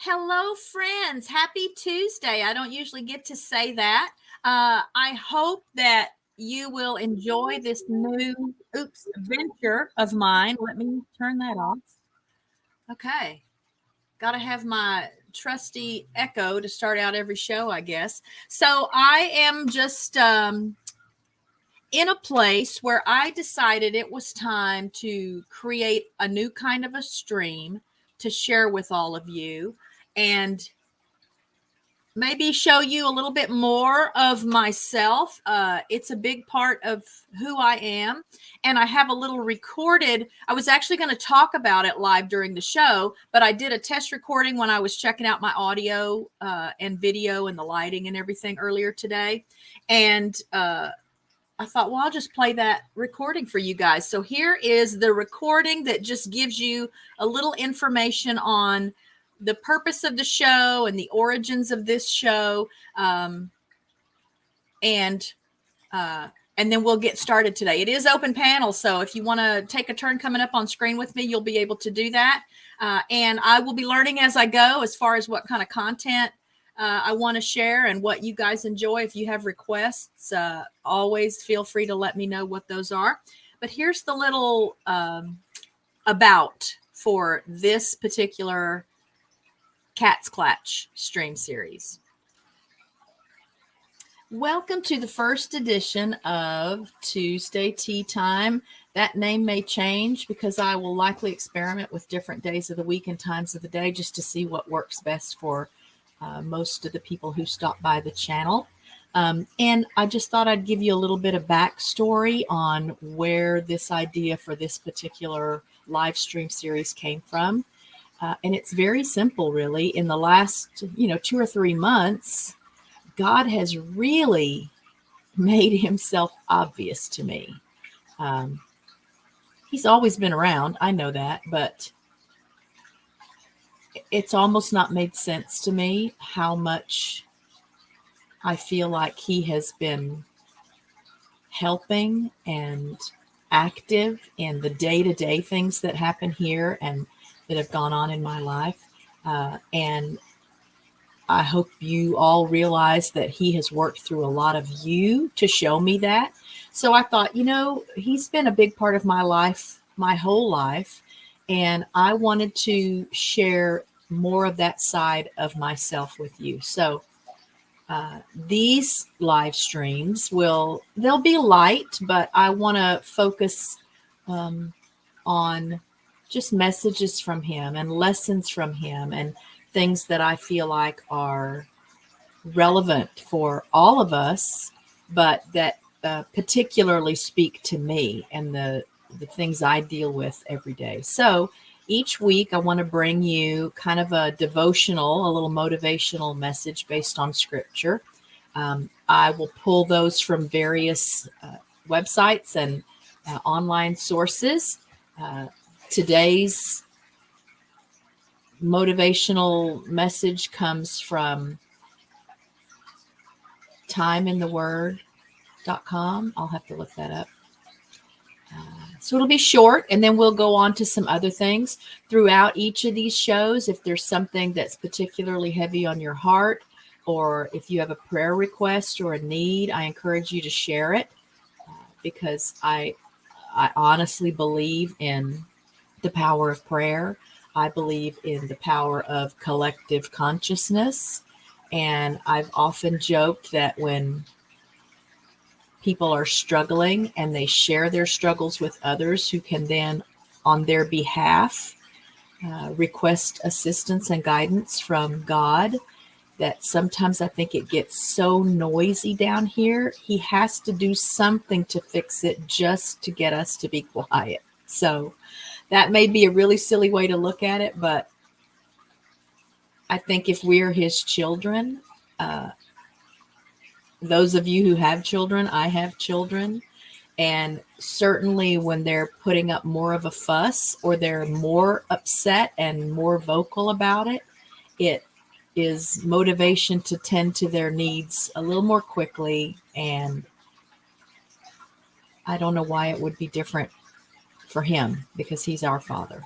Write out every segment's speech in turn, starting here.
Hello, friends. Happy Tuesday. I don't usually get to say that. I hope that you will enjoy this new venture of mine. Let me turn that off. Okay. Got to have my trusty echo to start out every show, I guess. So I am just in a place where I decided it was time to create a new kind of a stream to share with all of you. And maybe show you a little bit more of myself. It's a big part of who I am. And I have a little recorded. I was actually going to talk about it live during the show, but I did a test recording when I was checking out my audio and video and the lighting and everything earlier today. And I thought, well, I'll just play that recording for you guys. So here is the recording that just gives you a little information on the purpose of the show and the origins of this show. And then we'll get started today. It is open panel, so if you want to take a turn coming up on screen with me, you'll be able to do that. And I will be learning as I go as far as what kind of content I want to share and what you guys enjoy. If you have requests, always feel free to let me know what those are. But here's the little about for this particular Klatch stream series. Welcome to the first edition of Tuesday Tea Time. That name may change because I will likely experiment with different days of the week and times of the day just to see what works best for most of the people who stop by the channel. And I just thought I'd give you a little bit of backstory on where this idea for this particular live stream series came from. And it's very simple, really. In the last, 2 or 3 months, God has really made himself obvious to me. He's always been around. I know that, but it's almost not made sense to me how much I feel like he has been helping and active in the day-to-day things that happen here and that have gone on in my life. And I hope you all realize that he has worked through a lot of you to show me that. So I thought, he's been a big part of my life, my whole life. And I wanted to share more of that side of myself with you. So these live streams they'll be light, but I want to focus on just messages from him and lessons from him and things that I feel like are relevant for all of us, but that particularly speak to me and the things I deal with every day. So each week I want to bring you kind of a devotional, a little motivational message based on scripture. I will pull those from various websites and online sources. Today's motivational message comes from timeintheword.com. I'll have to look that up. So it'll be short, and then we'll go on to some other things throughout each of these shows. If there's something that's particularly heavy on your heart, or if you have a prayer request or a need, I encourage you to share it because I honestly believe in the power of prayer. I believe in the power of collective consciousness. And I've often joked that when people are struggling and they share their struggles with others who can then, on their behalf, request assistance and guidance from God, that sometimes I think it gets so noisy down here. He has to do something to fix it just to get us to be quiet. So that may be a really silly way to look at it, but I think if we're his children, those of you who have children, I have children, and certainly when they're putting up more of a fuss or they're more upset and more vocal about it, it is motivation to tend to their needs a little more quickly. And I don't know why it would be different for him because he's our Father.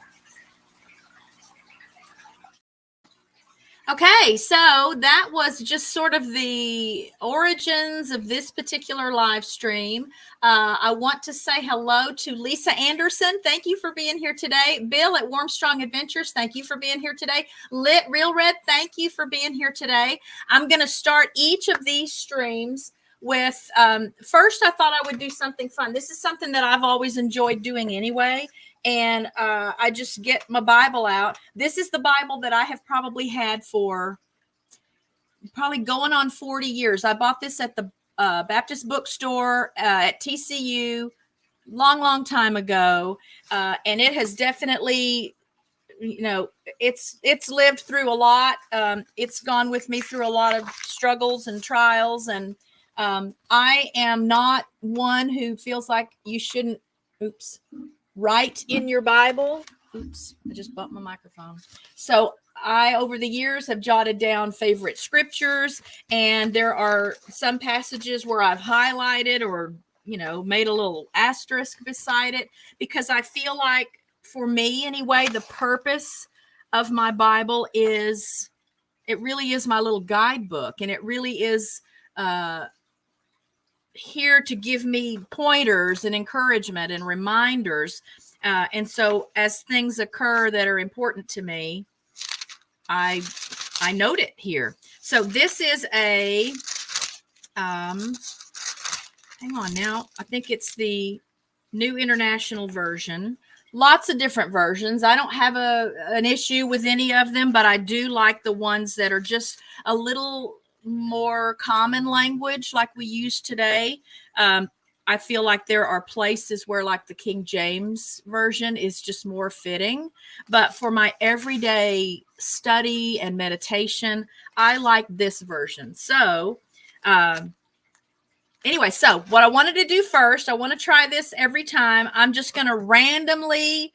Okay, so that was just sort of the origins of this particular live stream. I want to say hello to Lisa Anderson. Thank you for being here today. Bill at Warm Strong Adventures, thank you for being here today. Lit Real Red, thank you for being here today. I'm going to start each of these streams with, first I thought I would do something fun. This is something that I've always enjoyed doing anyway. And I just get my Bible out. This is the Bible that I have probably had for probably going on 40 years. I bought this at the Baptist bookstore at TCU long time ago. And it has definitely, it's lived through a lot. It's gone with me through a lot of struggles and trials. And I am not one who feels like you shouldn't, write in your Bible. Oops, I just bumped my microphone. So I, over the years, have jotted down favorite scriptures, and there are some passages where I've highlighted or, made a little asterisk beside it, because I feel like, for me anyway, the purpose of my Bible is, it really is my little guidebook, and it really is here to give me pointers and encouragement and reminders. And so as things occur that are important to me, I note it here. So this is a, hang on now. I think it's the New International Version. Lots of different versions. I don't have an issue with any of them, but I do like the ones that are just a little more common language like we use today. I feel like there are places where like the King James Version is just more fitting. But for my everyday study and meditation, I like this version. So anyway, so what I wanted to do first, I want to try this every time. I'm just going to randomly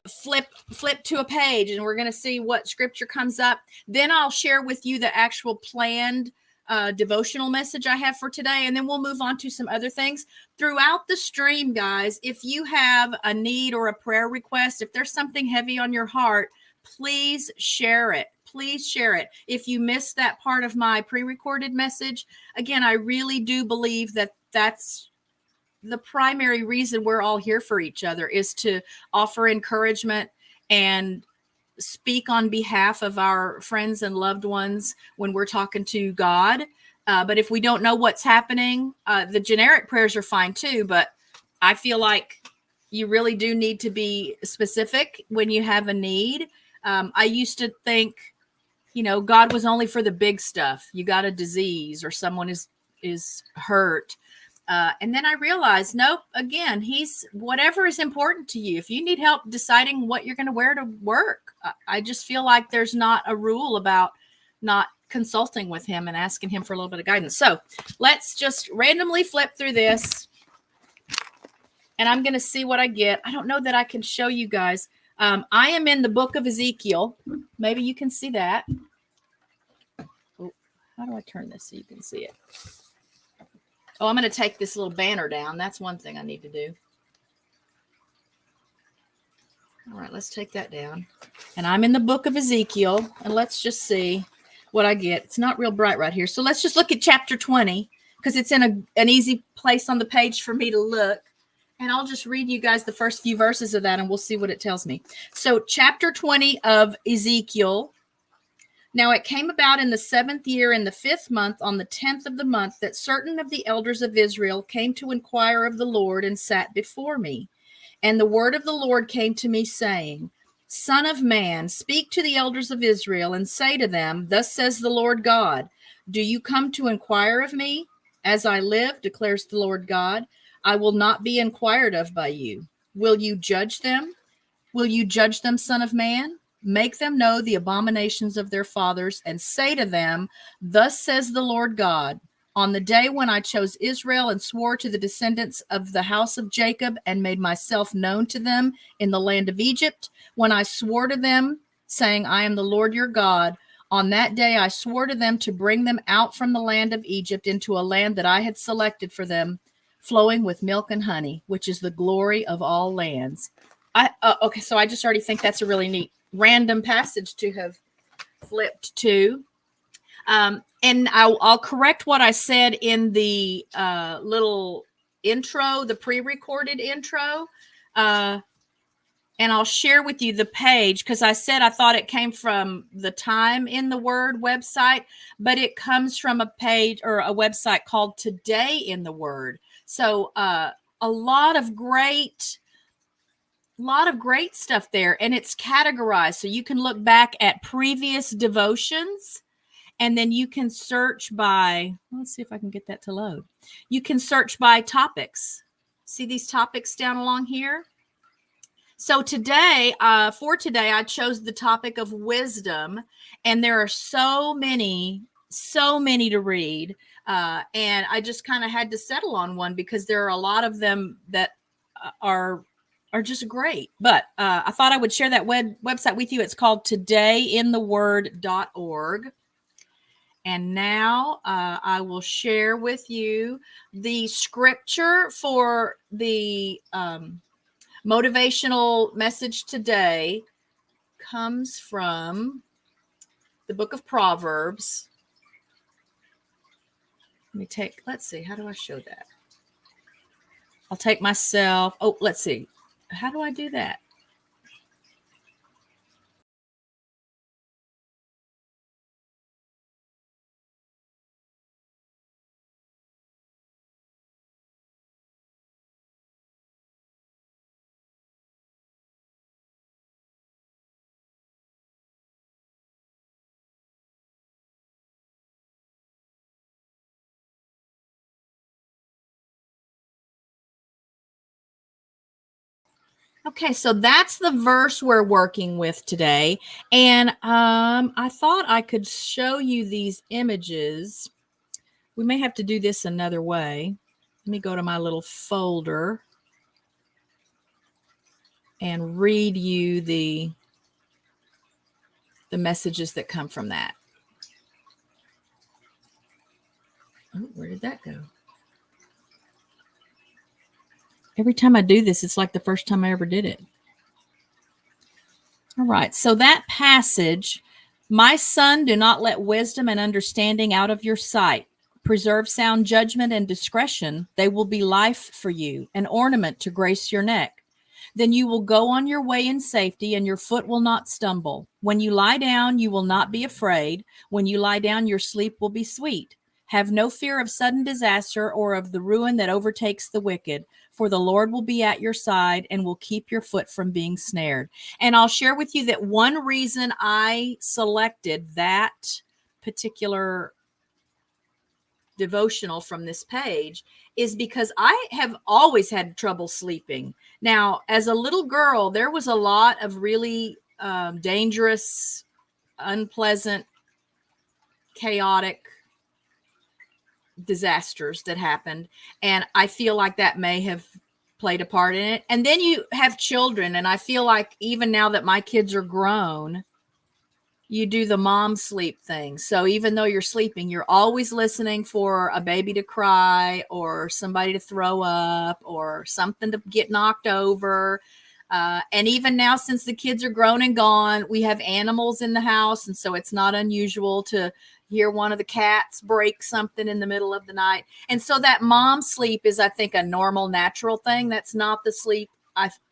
flip to a page, and we're going to see what scripture comes up. Then I'll share with you the actual planned devotional message I have for today, and then we'll move on to some other things throughout the stream. Guys, if you have a need or a prayer request, if there's something heavy on your heart, please share it. Please share it. If you missed that part of my pre-recorded message, again, I really do believe that that's the primary reason we're all here for each other, is to offer encouragement and speak on behalf of our friends and loved ones when we're talking to God. But if we don't know what's happening, the generic prayers are fine too. But I feel like you really do need to be specific when you have a need. I used to think, God was only for the big stuff. You got a disease or someone is hurt. And then I realized, nope, again, he's whatever is important to you. If you need help deciding what you're going to wear to work, I just feel like there's not a rule about not consulting with him and asking him for a little bit of guidance. So let's just randomly flip through this, and I'm going to see what I get. I don't know that I can show you guys. I am in the book of Ezekiel. Maybe you can see that. Oh, how do I turn this so you can see it? Oh, I'm going to take this little banner down. That's one thing I need to do. All right, let's take that down. And I'm in the book of Ezekiel, and let's just see what I get. It's not real bright right here. So let's just look at chapter 20, because it's in an easy place on the page for me to look. And I'll just read you guys the first few verses of that, and we'll see what it tells me. So chapter 20 of Ezekiel. Now it came about in the 7th year, in the 5th month, on the 10th of the month, that certain of the elders of Israel came to inquire of the Lord and sat before me. And the word of the Lord came to me, saying, Son of man, speak to the elders of Israel and say to them, Thus says the Lord God, Do you come to inquire of me? As I live, declares the Lord God, I will not be inquired of by you. Will you judge them? Will you judge them, son of man? Make them know the abominations of their fathers, and say to them, Thus says the Lord God, on the day when I chose Israel and swore to the descendants of the house of Jacob and made myself known to them in the land of Egypt, when I swore to them, saying, I am the Lord your God, on that day I swore to them to bring them out from the land of Egypt into a land that I had selected for them, flowing with milk and honey, which is the glory of all lands. Okay, so I just already think that's a really neat random passage to have flipped to. And I'll correct what I said in the little intro, the pre-recorded intro. And I'll share with you the page, because I said I thought it came from the Time in the Word website, but it comes from a page or a website called Today in the Word. So a lot of great stuff there, and it's categorized. So you can look back at previous devotions, and then you can search by, let's see if I can get that to load. You can search by topics. See these topics down along here? So today, I chose the topic of wisdom, and there are so many to read. And I just kind of had to settle on one because there are a lot of them that are just great. But I thought I would share that website with you. It's called todayintheword.org. And now I will share with you the scripture for the motivational message today. Comes from the book of Proverbs. Let's see, how do I show that? I'll take myself. Oh, let's see. How do I do that? Okay, so that's the verse we're working with today. And I thought I could show you these images. We may have to do this another way. Let me go to my little folder and read you the messages that come from that. Oh, where did that go? Every time I do this, it's like the first time I ever did it. All right. So that passage, my son, do not let wisdom and understanding out of your sight. Preserve sound judgment and discretion. They will be life for you, an ornament to grace your neck. Then you will go on your way in safety, and your foot will not stumble. When you lie down, you will not be afraid. When you lie down, your sleep will be sweet. Have no fear of sudden disaster or of the ruin that overtakes the wicked, for the Lord will be at your side and will keep your foot from being snared. And I'll share with you that one reason I selected that particular devotional from this page is because I have always had trouble sleeping. Now, as a little girl, there was a lot of really dangerous, unpleasant, chaotic disasters that happened. And I feel like that may have played a part in it. And then you have children. And I feel like even now that my kids are grown, you do the mom sleep thing. So even though you're sleeping, you're always listening for a baby to cry or somebody to throw up or something to get knocked over. And even now, since the kids are grown and gone, we have animals in the house. And so it's not unusual to hear one of the cats break something in the middle of the night. And so that mom sleep is, I think, a normal, natural thing. That's not the sleep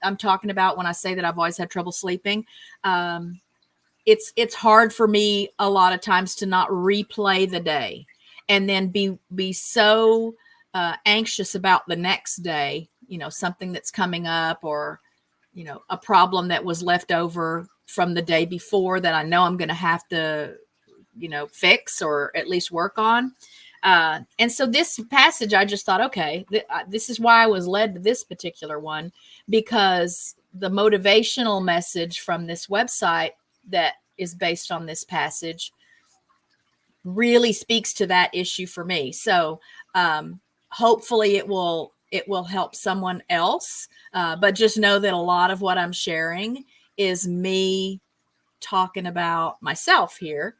I'm talking about when I say that I've always had trouble sleeping. It's hard for me a lot of times to not replay the day and then be so anxious about the next day, something that's coming up or, a problem that was left over from the day before that I know I'm going to have to, fix or at least work on. And so this passage, I just thought, okay, this is why I was led to this particular one, because the motivational message from this website that is based on this passage really speaks to that issue for me. So hopefully it will help someone else. But just know that a lot of what I'm sharing is me talking about myself here.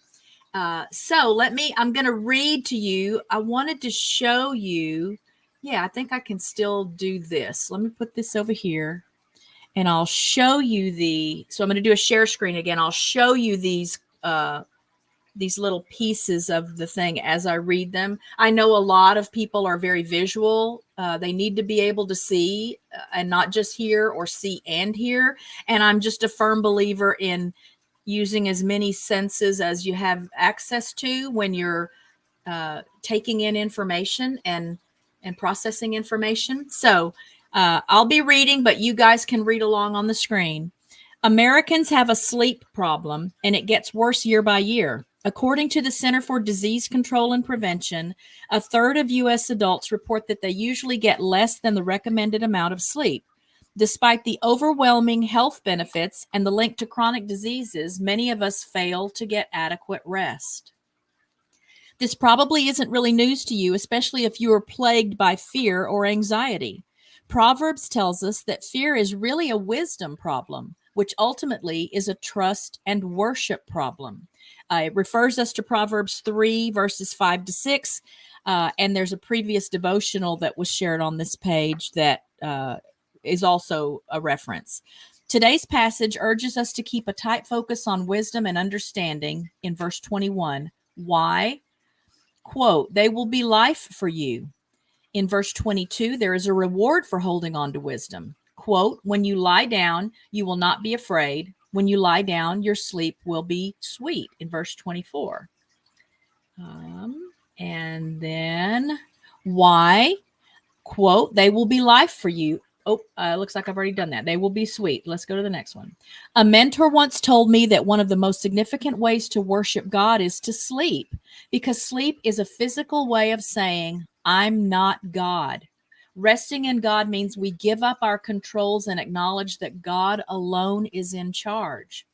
So I'm going to read to you. I wanted to show you. Yeah, I think I can still do this. Let me put this over here. And I'll show you so I'm going to do a share screen again. I'll show you these these little pieces of the thing as I read them. I know a lot of people are very visual. They need to be able to see and not just hear, or see and hear. And I'm just a firm believer in using as many senses as you have access to when you're taking in information and processing information. So I'll be reading, but you guys can read along on the screen. Americans have a sleep problem, and it gets worse year by year. According to the Center for Disease Control and Prevention, a third of U.S. adults report that they usually get less than the recommended amount of sleep. Despite the overwhelming health benefits and the link to chronic diseases, many of us fail to get adequate rest. This probably isn't really news to you, especially if you are plagued by fear or anxiety. Proverbs tells us that fear is really a wisdom problem, which ultimately is a trust and worship problem. It refers us to Proverbs 3, verses 5 to 6, and there's a previous devotional that was shared on this page that is also a reference. Today's passage urges us to keep a tight focus on wisdom and understanding in verse 21. Why? Quote, they will be life for you. In verse 22, there is a reward for holding on to wisdom. Quote, when you lie down, you will not be afraid. When you lie down, your sleep will be sweet. In verse 24. And then why? Quote, they will be life for you. Oh, looks like I've already done that. They will be sweet. Let's go to the next one. A mentor once told me that one of the most significant ways to worship God is to sleep, because sleep is a physical way of saying, I'm not God. Resting in God means we give up our controls and acknowledge that God alone is in charge.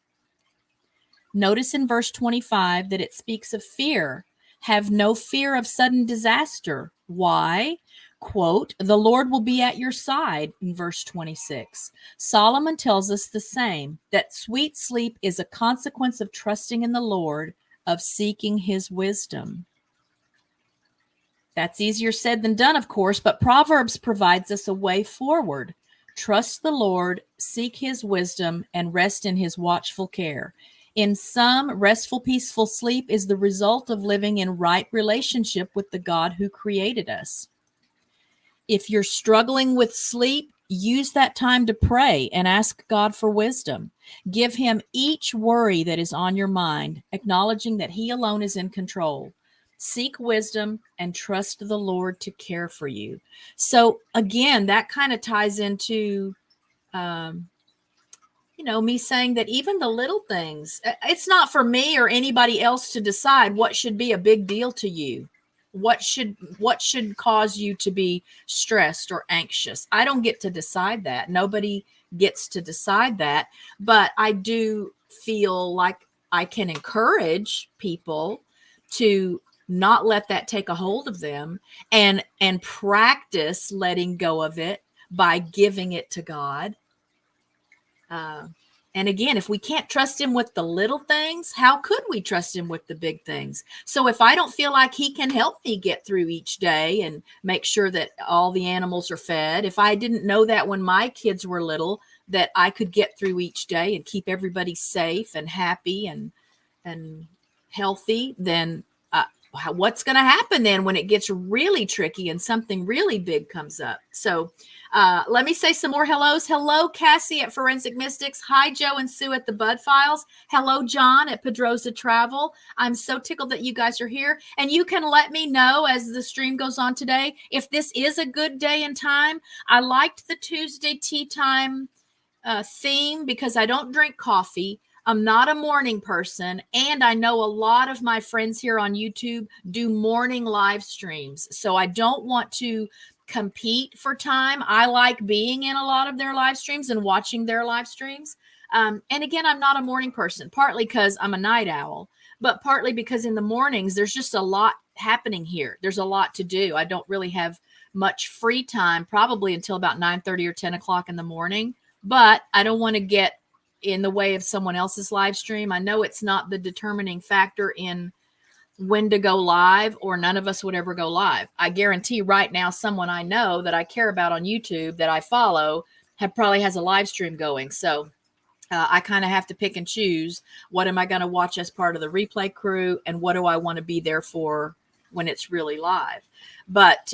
Notice in verse 25 that it speaks of fear. Have no fear of sudden disaster. Why? Quote, the Lord will be at your side in verse 26. Solomon tells us the same, that sweet sleep is a consequence of trusting in the Lord, of seeking his wisdom. That's easier said than done, of course, but Proverbs provides us a way forward. Trust the Lord, seek his wisdom, and rest in his watchful care. In sum, restful, peaceful sleep is the result of living in right relationship with the God who created us. If you're struggling with sleep, use that time to pray and ask God for wisdom. Give him each worry that is on your mind, acknowledging that he alone is in control. Seek wisdom and trust the Lord to care for you. So again, that kind of ties into, me saying that even the little things, it's not for me or anybody else to decide what should be a big deal to you. What should cause you to be stressed or anxious? I don't get to decide that. Nobody gets to decide that. But I do feel like I can encourage people to not let that take a hold of them, and practice letting go of it by giving it to God. And again, if we can't trust him with the little things, how could we trust him with the big things? So if I don't feel like he can help me get through each day and make sure that all the animals are fed, if I didn't know that when my kids were little, that I could get through each day and keep everybody safe and happy and healthy, then what's going to happen then when it gets really tricky and something really big comes up? So let me say some more hellos. Hello, Cassie at Forensic Mystics. Hi, Joe and Sue at the Bud Files. Hello, John at Pedroza Travel. I'm so tickled that you guys are here. And you can let me know as the stream goes on today if this is a good day and time. I liked the Tuesday tea time theme because I don't drink coffee. I'm not a morning person, and I know a lot of my friends here on YouTube do morning live streams. So I don't want to compete for time. I like being in a lot of their live streams and watching their live streams. And again, I'm not a morning person, partly because I'm a night owl, but partly because in the mornings, there's just a lot happening here. There's a lot to do. I don't really have much free time, probably until about 9:30 or 10 o'clock in the morning, but I don't want to get in the way of someone else's live stream. I know it's not the determining factor in when to go live, or none of us would ever go live. I guarantee right now someone I know that I care about on YouTube that I follow probably has a live stream going. So I kind of have to pick and choose. What am I going to watch as part of the replay crew, and what do I want to be there for when it's really live? But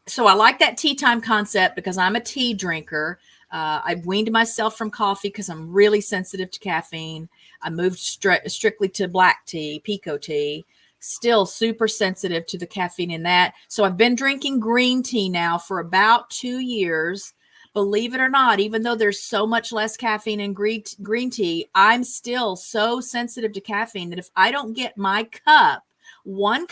so I like that tea time concept because I'm a tea drinker. I've weaned myself from coffee because I'm really sensitive to caffeine. I moved strictly to black tea, pico tea, still super sensitive to the caffeine in that. So I've been drinking green tea now for about 2 years. Believe it or not, even though there's so much less caffeine in green tea, I'm still so sensitive to caffeine that if I don't get my cup, one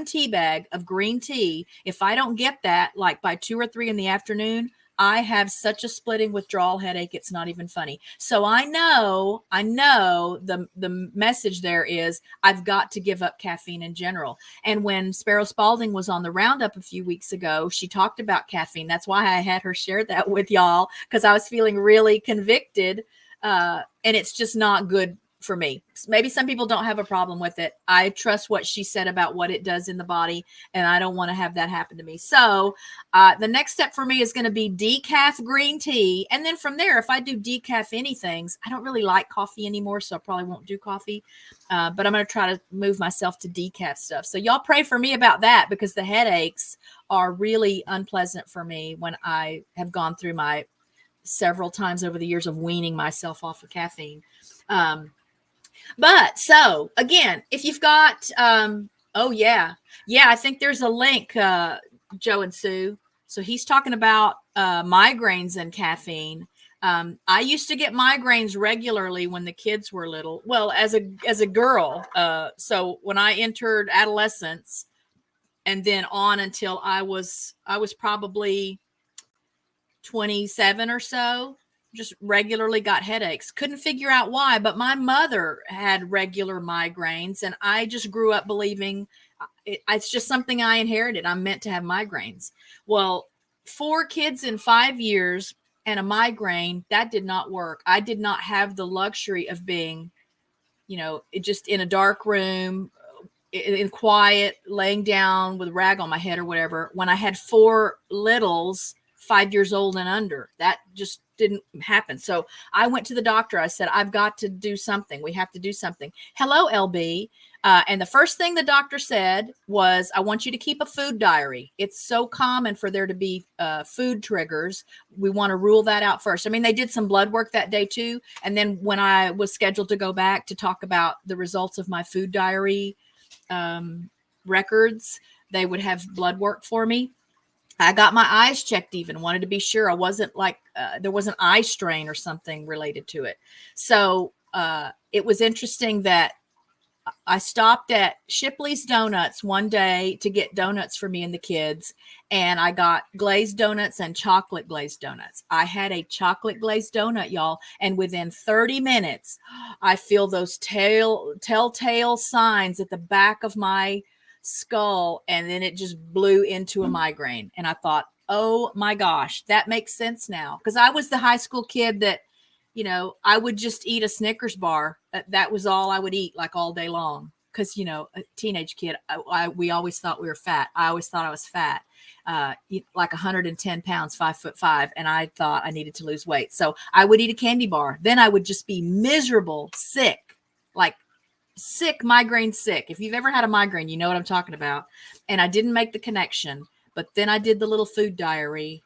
tea bag of green tea, if I don't get that like by 2 or 3 in the afternoon, I have such a splitting withdrawal headache. It's not even funny. So I know the message there is I've got to give up caffeine in general. And when Sparrow Spalding was on the roundup a few weeks ago, she talked about caffeine. That's why I had her share that with y'all, because I was feeling really convicted. And it's just not good for me. Maybe some people don't have a problem with it. I trust what she said about what it does in the body, and I don't want to have that happen to me. So the next step for me is going to be decaf green tea. And then from there, if I do decaf anything, I don't really like coffee anymore, so I probably won't do coffee. But I'm going to try to move myself to decaf stuff. So y'all pray for me about that, because the headaches are really unpleasant for me when I have gone through my several times over the years of weaning myself off of caffeine. But so again, if you've got, oh yeah, I think there's a link, Joe and Sue. So he's talking about migraines and caffeine. I used to get migraines regularly when the kids were little. Well, as a girl. So when I entered adolescence, and then on until I was probably 27 or so, just regularly got headaches. Couldn't figure out why, but my mother had regular migraines, and I just grew up believing it's just something I inherited. I'm meant to have migraines. Well, 4 kids in 5 years and a migraine, that did not work. I did not have the luxury of being, just in a dark room, in quiet, laying down with a rag on my head or whatever. When I had 4 littles, 5 years old and under, that just didn't happen. So I went to the doctor. I said, I've got to do something. We have to do something. Hello, LB. And the first thing the doctor said was, I want you to keep a food diary. It's so common for there to be food triggers. We want to rule that out first. I mean, they did some blood work that day too. And then when I was scheduled to go back to talk about the results of my food diary records, they would have blood work for me. I got my eyes checked, even wanted to be sure I wasn't like there was an eye strain or something related to it. So it was interesting that I stopped at Shipley's Donuts one day to get donuts for me and the kids, and I got glazed donuts and chocolate glazed donuts. I had a chocolate glazed donut, y'all, and within 30 minutes, I feel those telltale signs at the back of my skull, and then it just blew into a migraine. And I thought, oh my gosh, that makes sense now, because I was the high school kid that I would just eat a Snickers bar. That was all I would eat, like all day long. Because, a teenage kid, we always thought we were fat. I always thought I was fat, like 110 pounds, 5'5". And I thought I needed to lose weight. So I would eat a candy bar. Then I would just be miserable, sick, migraine sick. If you've ever had a migraine, you know what I'm talking about. And I didn't make the connection. But then I did the little food diary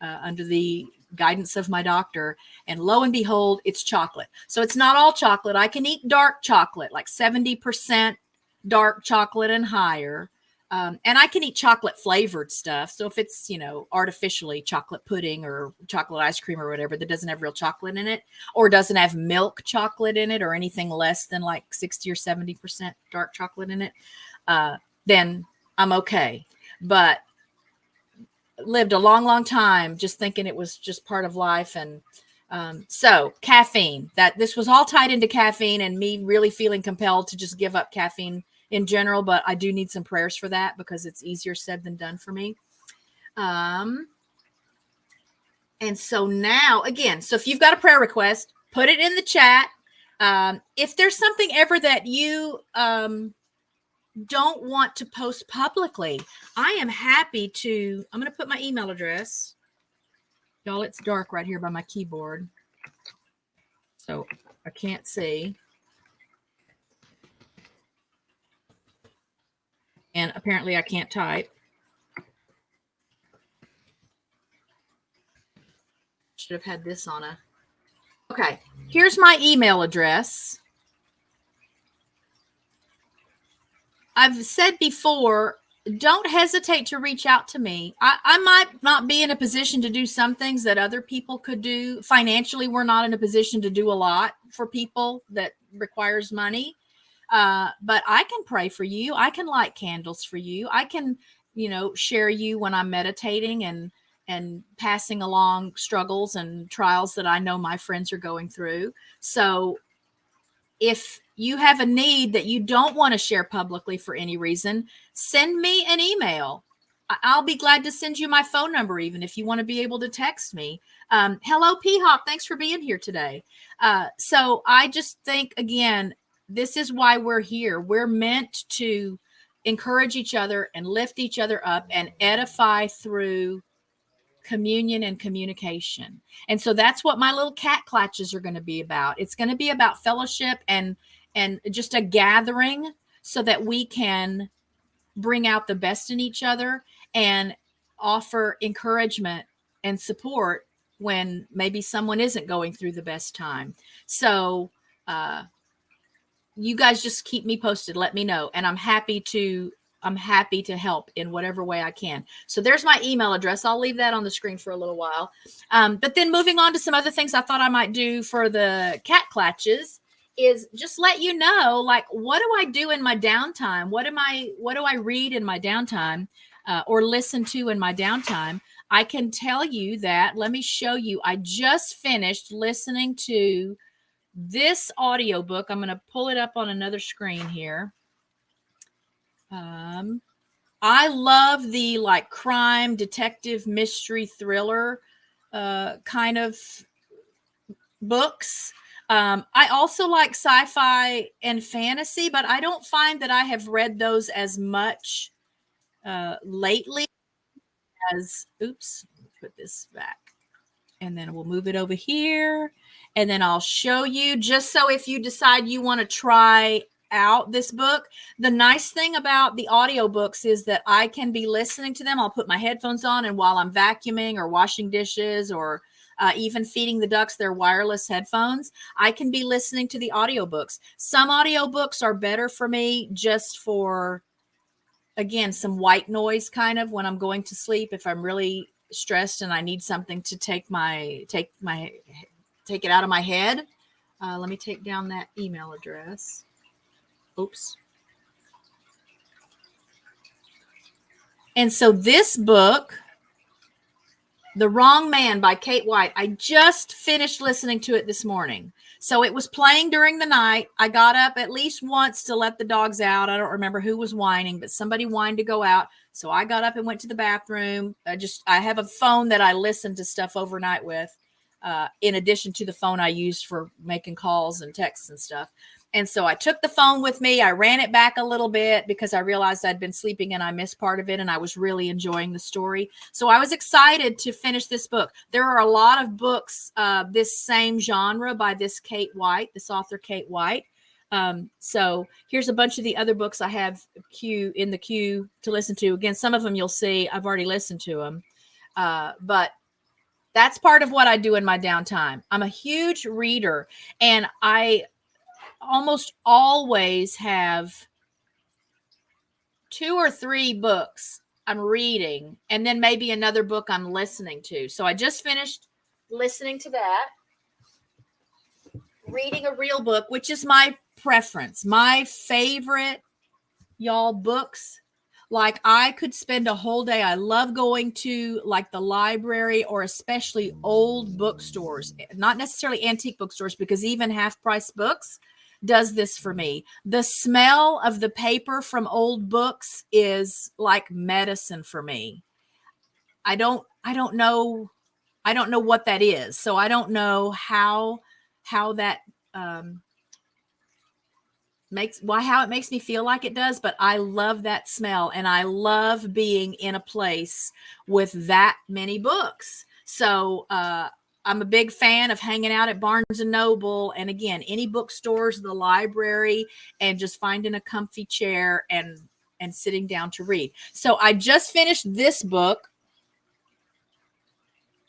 under the guidance of my doctor, and lo and behold, it's chocolate. So it's not all chocolate. I can eat dark chocolate, like 70% dark chocolate and higher. And I can eat chocolate flavored stuff. So if it's, artificially chocolate pudding or chocolate ice cream or whatever that doesn't have real chocolate in it, or doesn't have milk chocolate in it, or anything less than like 60 or 70% dark chocolate in it, then I'm okay. But lived a long time just thinking it was just part of life. And so caffeine, that this was all tied into caffeine and me really feeling compelled to just give up caffeine in general. But I do need some prayers for that, because it's easier said than done for me. And so now again, so if you've got a prayer request, put it in the chat. If there's something ever that you don't want to post publicly, I am happy to. I'm going to put my email address. Y'all, it's dark right here by my keyboard. So I can't see. And apparently I can't type. Should have had this on a. Okay, here's my email address. I've said before, don't hesitate to reach out to me. I might not be in a position to do some things that other people could do. Financially, we're not in a position to do a lot for people that requires money. But I can pray for you. I can light candles for you. I can, share you when I'm meditating and passing along struggles and trials that I know my friends are going through. So if you have a need that you don't want to share publicly for any reason, send me an email. I'll be glad to send you my phone number, even if you want to be able to text me. Hello, P-Hop. Thanks for being here today. So I just think, again, this is why we're here. We're meant to encourage each other and lift each other up and edify through communion and communication. And so that's what my little cat clatches are going to be about. It's going to be about fellowship and just a gathering so that we can bring out the best in each other and offer encouragement and support when maybe someone isn't going through the best time. So you guys just keep me posted. Let me know. And I'm happy to help in whatever way I can. So there's my email address. I'll leave that on the screen for a little while. But then moving on to some other things I thought I might do for the cat clatches is just let you know, like, what do I do in my downtime? What do I read in my downtime or listen to in my downtime? I can tell you that, let me show you. I just finished listening to this audiobook. I'm going to pull it up on another screen here. I love the like crime, detective, mystery, thriller kind of books. I also like sci-fi and fantasy, but I don't find that I have read those as much lately as, oops, put this back. And then we'll move it over here. And then I'll show you, just so if you decide you want to try out this book. The nice thing about the audiobooks is that I can be listening to them. I'll put my headphones on, and while I'm vacuuming or washing dishes or even feeding the ducks their wireless headphones, I can be listening to the audiobooks. Some audiobooks are better for me just for, again, some white noise kind of when I'm going to sleep. If I'm really stressed and I need something to take it out of my head. Let me take down that email address. Oops. And so this book, The Wrong Man by Kate White, I just finished listening to it this morning. So it was playing during the night. I got up at least once to let the dogs out. I don't remember who was whining, but somebody whined to go out. So I got up and went to the bathroom. I have a phone that I listen to stuff overnight with, in addition to the phone I use for making calls and texts and stuff. And so I took the phone with me. I ran it back a little bit because I realized I'd been sleeping and I missed part of it, and I was really enjoying the story. So I was excited to finish this book. There are a lot of books, this same genre by this author, Kate White. So here's a bunch of the other books I have in the queue to listen to. Again, some of them you'll see I've already listened to them. But that's part of what I do in my downtime. I'm a huge reader, and I almost always have 2 or 3 books I'm reading, and then maybe another book I'm listening to. So I just finished listening to that, reading a real book, which is my preference, my favorite, y'all, books. Like, I could spend a whole day. I love going to like the library, or especially old bookstores, not necessarily antique bookstores, because even Half Price Books does this for me. The smell of the paper from old books is like medicine for me. I don't know what that is. So I don't know how that how it makes me feel like it does, but I love that smell, and I love being in a place with that many books. So I'm a big fan of hanging out at Barnes and Noble, and again, any bookstores, the library, and just finding a comfy chair and sitting down to read. So I just finished this book.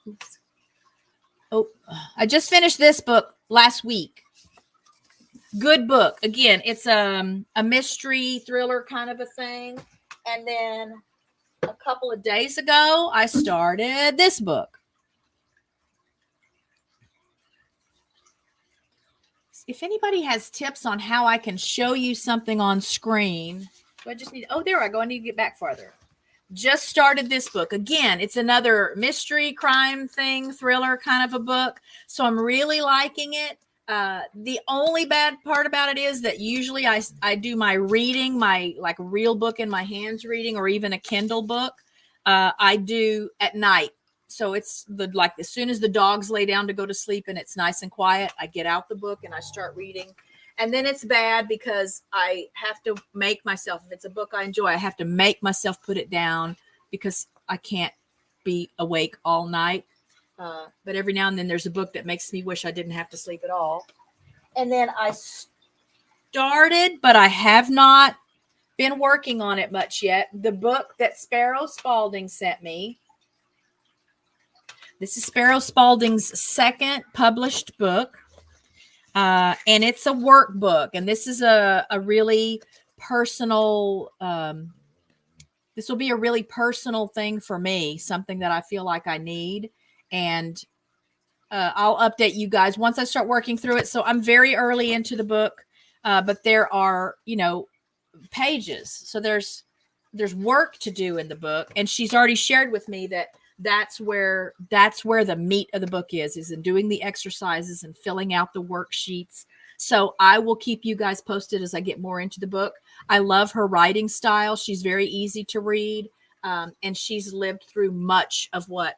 Oops. Oh, I just finished this book last week. Good book. Again, it's a mystery thriller kind of a thing. And then a couple of days ago, I started this book. If anybody has tips on how I can show you something on screen, do I just need, oh, there I go. I need to get back farther. Just started this book. Again, it's another mystery crime thing, thriller kind of a book. So I'm really liking it. The only bad part about it is that usually I do my reading, my like real book in my hands reading, or even a Kindle book. I do at night. So it's like as soon as the dogs lay down to go to sleep and it's nice and quiet, I get out the book and I start reading. And then it's bad because I have to make myself, if it's a book I enjoy, I have to make myself put it down because I can't be awake all night. But every now and then there's a book that makes me wish I didn't have to sleep at all. And then I started, but I have not been working on it much yet. The book that Sparrow Spalding sent me. This is Sparrow Spalding's second published book. And it's a workbook. And this is a really personal, this will be a really personal thing for me, something that I feel like I need. And I'll update you guys once I start working through it. So I'm very early into the book, but there are, pages. So there's work to do in the book. And she's already shared with me that that's where the meat of the book is in doing the exercises and filling out the worksheets. So I will keep you guys posted as I get more into the book. I love her writing style. She's very easy to read. And she's lived through much of what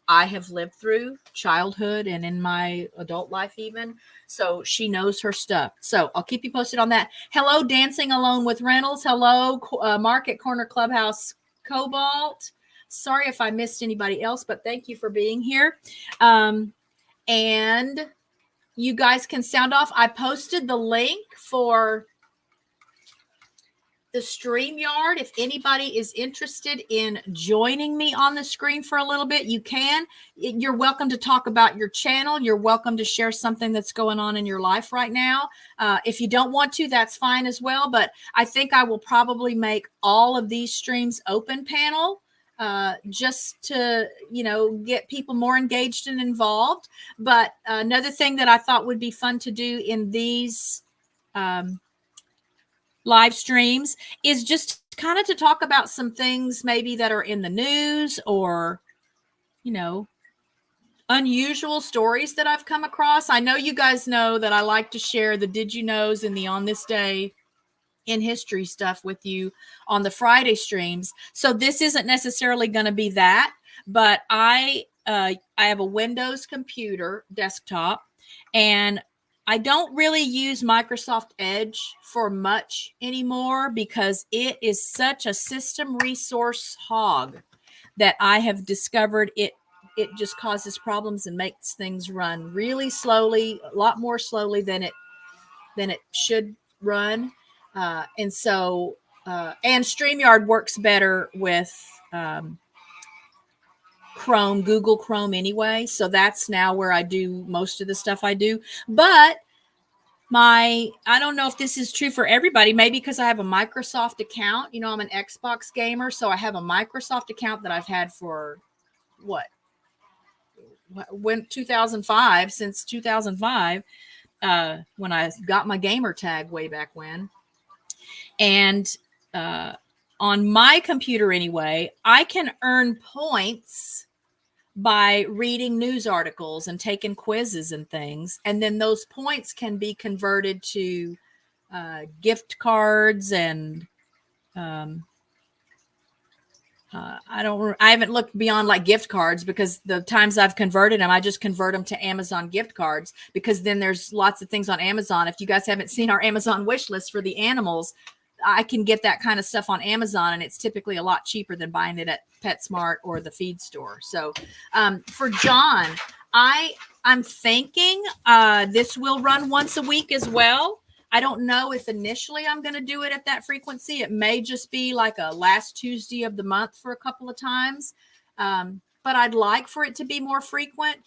I have lived through childhood and in my adult life even. So she knows her stuff. So I'll keep you posted on that. Hello, Dancing Alone with Reynolds. Hello, Market Corner Clubhouse Cobalt. Sorry if I missed anybody else, but thank you for being here. And you guys can sound off. I posted the link for the StreamYard. If anybody is interested in joining me on the screen for a little bit, you can. You're welcome to talk about your channel. You're welcome to share something that's going on in your life right now. If you don't want to, that's fine as well. But I think I will probably make all of these streams open panel. Just to, get people more engaged and involved. But another thing that I thought would be fun to do in these live streams is just kind of to talk about some things maybe that are in the news or, unusual stories that I've come across. I know you guys know that I like to share the Did You Knows and the On This Day in history stuff with you on the Friday streams. So this isn't necessarily going to be that, but I have a Windows computer desktop, and I don't really use Microsoft Edge for much anymore because it is such a system resource hog that I have discovered it just causes problems and makes things run really slowly, a lot more slowly than it should run. And so, and StreamYard works better with Chrome, Google Chrome anyway. So that's now where I do most of the stuff I do. But I don't know if this is true for everybody, maybe because I have a Microsoft account. I'm an Xbox gamer, so I have a Microsoft account that I've had for when 2005, since 2005, when I got my gamer tag way back when. And on my computer anyway, I can earn points by reading news articles and taking quizzes and things. And then those points can be converted to gift cards and I haven't looked beyond like gift cards because the times I've converted them, I just convert them to Amazon gift cards because then there's lots of things on Amazon. If you guys haven't seen our Amazon wish list for the animals, I can get that kind of stuff on Amazon, and it's typically a lot cheaper than buying it at PetSmart or the feed store. So for John, I'm thinking this will run once a week as well. I don't know if initially I'm going to do it at that frequency. It may just be like a last Tuesday of the month for a couple of times. But I'd like for it to be more frequent.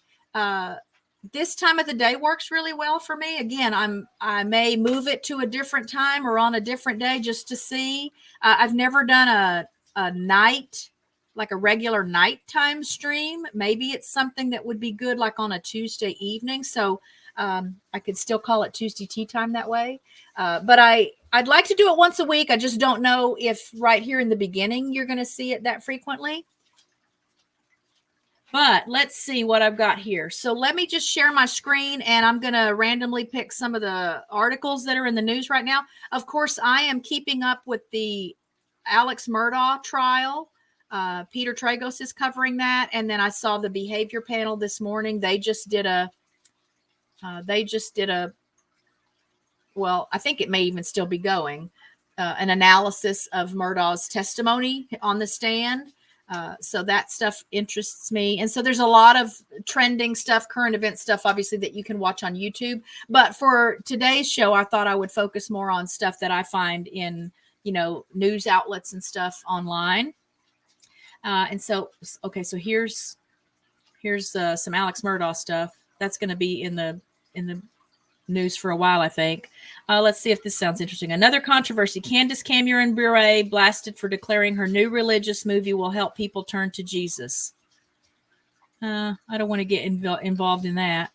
This time of the day works really well for me. Again, I may move it to a different time or on a different day just to see. I've never done a night, like a regular nighttime stream. Maybe it's something that would be good like on a Tuesday evening. So I could still call it Tuesday tea time that way. But I'd like to do it once a week. I just don't know if right here in the beginning you're going to see it that frequently. But let's see what I've got here. So let me just share my screen, and I'm going to randomly pick some of the articles that are in the news right now. Of course, I am keeping up with the Alex Murdaugh trial. Peter Tragos is covering that. And then I saw the behavior panel this morning. They just did a, well, I think it may even still be going, an analysis of Murdaugh's testimony on the stand. So that stuff interests me. And so there's a lot of trending stuff, current event stuff, obviously, that you can watch on YouTube. But for today's show, I thought I would focus more on stuff that I find in, news outlets and stuff online. And so, okay, so here's some Alex Murdaugh stuff. That's going to be in the news for a while, I think. Let's see if this sounds interesting. Another controversy. Candace Cameron Bure blasted for declaring her new religious movie will help people turn to Jesus. I don't want to get involved in that.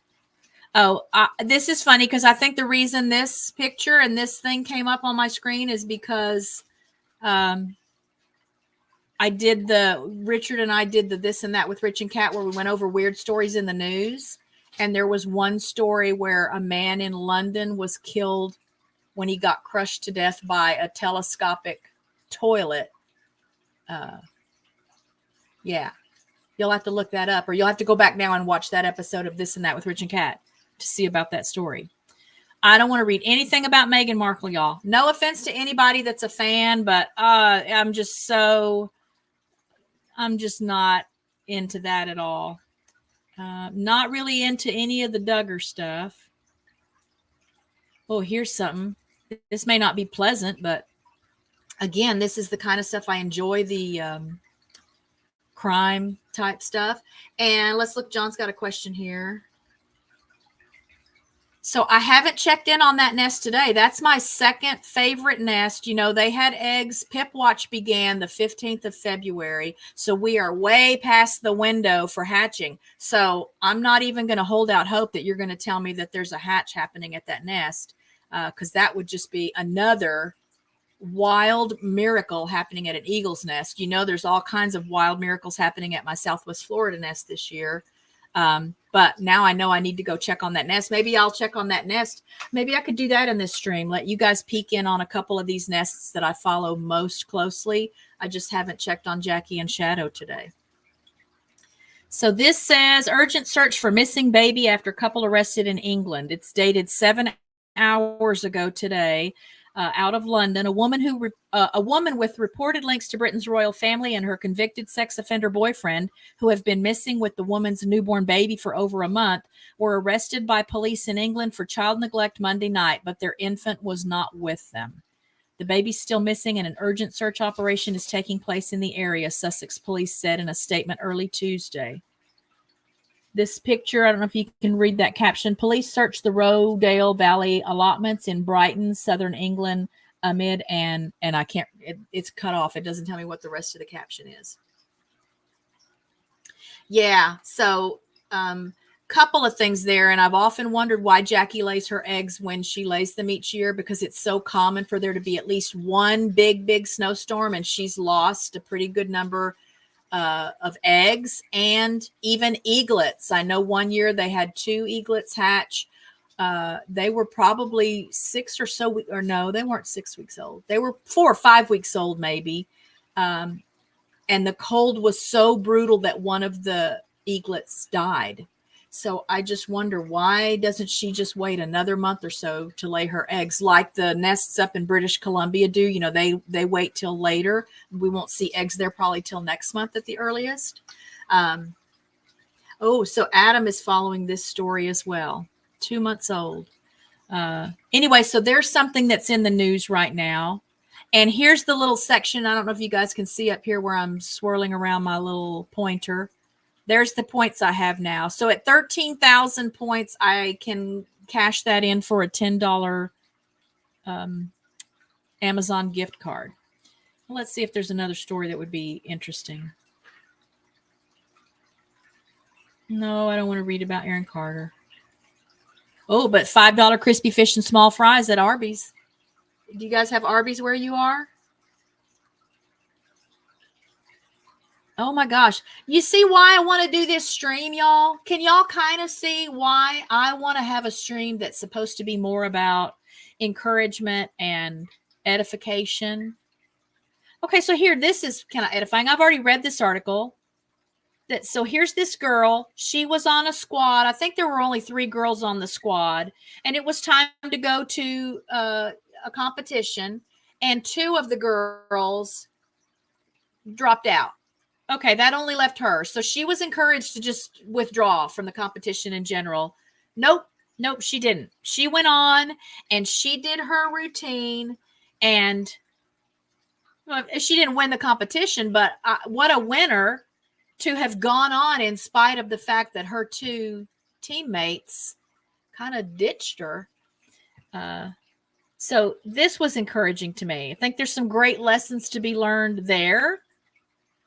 Oh, this is funny because I think the reason this picture and this thing came up on my screen is because Richard and I did the This and That with Rich and Kat, where we went over weird stories in the news. And there was one story where a man in London was killed when he got crushed to death by a telescopic toilet. Yeah. You'll have to look that up, or you'll have to go back now and watch that episode of This and That with Rich and Kat to see about that story. I don't want to read anything about Meghan Markle, y'all. No offense to anybody that's a fan, but I'm just not into that at all. Not really into any of the Duggar stuff. Oh, here's something. This may not be pleasant, but again, this is the kind of stuff I enjoy, the crime type stuff. And let's look. John's got a question here. So I haven't checked in on that nest today. That's my second favorite nest. They had eggs. Pip Watch began the 15th of February. So we are way past the window for hatching. So I'm not even going to hold out hope that you're going to tell me that there's a hatch happening at that nest, because that would just be another wild miracle happening at an eagle's nest. There's all kinds of wild miracles happening at my Southwest Florida nest this year. But now I know I need to go check on that nest. Maybe I'll check on that nest. Maybe I could do that in this stream. Let you guys peek in on a couple of these nests that I follow most closely. I just haven't checked on Jackie and Shadow today. So this says urgent search for missing baby after couple arrested in England. It's dated 7 hours ago today. Out of London, a woman with reported links to Britain's royal family and her convicted sex offender boyfriend, who have been missing with the woman's newborn baby for over a month, were arrested by police in England for child neglect Monday night, but their infant was not with them. The baby's still missing, and an urgent search operation is taking place in the area, Sussex police said in a statement early Tuesday. This picture, I don't know if you can read that caption. Police searched the Rodale Valley allotments in Brighton, southern England, amid and I can't, it's cut off. It doesn't tell me what the rest of the caption is. Yeah, so couple of things there. And I've often wondered why Jackie lays her eggs when she lays them each year, because it's so common for there to be at least one big snowstorm, and she's lost a pretty good number of eggs and even eaglets. I know one year they had 2 eaglets hatch. They were probably 6 or so weeks, or no, they weren't 6 weeks old. They were 4 or 5 weeks old, maybe. And the cold was so brutal that one of the eaglets died. So I just wonder, why doesn't she just wait another month or so to lay her eggs, like the nests up in British Columbia do? They wait till later. We won't see eggs there probably till next month at the earliest. Oh, so Adam is following this story as well. 2 months old. Anyway, so there's something that's in the news right now. And here's the little section. I don't know if you guys can see up here where I'm swirling around my little pointer. There's the points I have now. So at 13,000 points, I can cash that in for a $10 Amazon gift card. Let's see if there's another story that would be interesting. No, I don't want to read about Aaron Carter. Oh, but $5 crispy fish and small fries at Arby's. Do you guys have Arby's where you are? Oh my gosh. You see why I want to do this stream, y'all? Can y'all kind of see why I want to have a stream that's supposed to be more about encouragement and edification? Okay, so here, this is kind of edifying. I've already read this article. So here's this girl. She was on a squad. I think there were only 3 girls on the squad, and it was time to go to a competition, and 2 of the girls dropped out. Okay, that only left her. So she was encouraged to just withdraw from the competition in general. Nope, she didn't. She went on and she did her routine, and she didn't win the competition, but what a winner to have gone on in spite of the fact that her 2 teammates kind of ditched her. So this was encouraging to me. I think there's some great lessons to be learned there.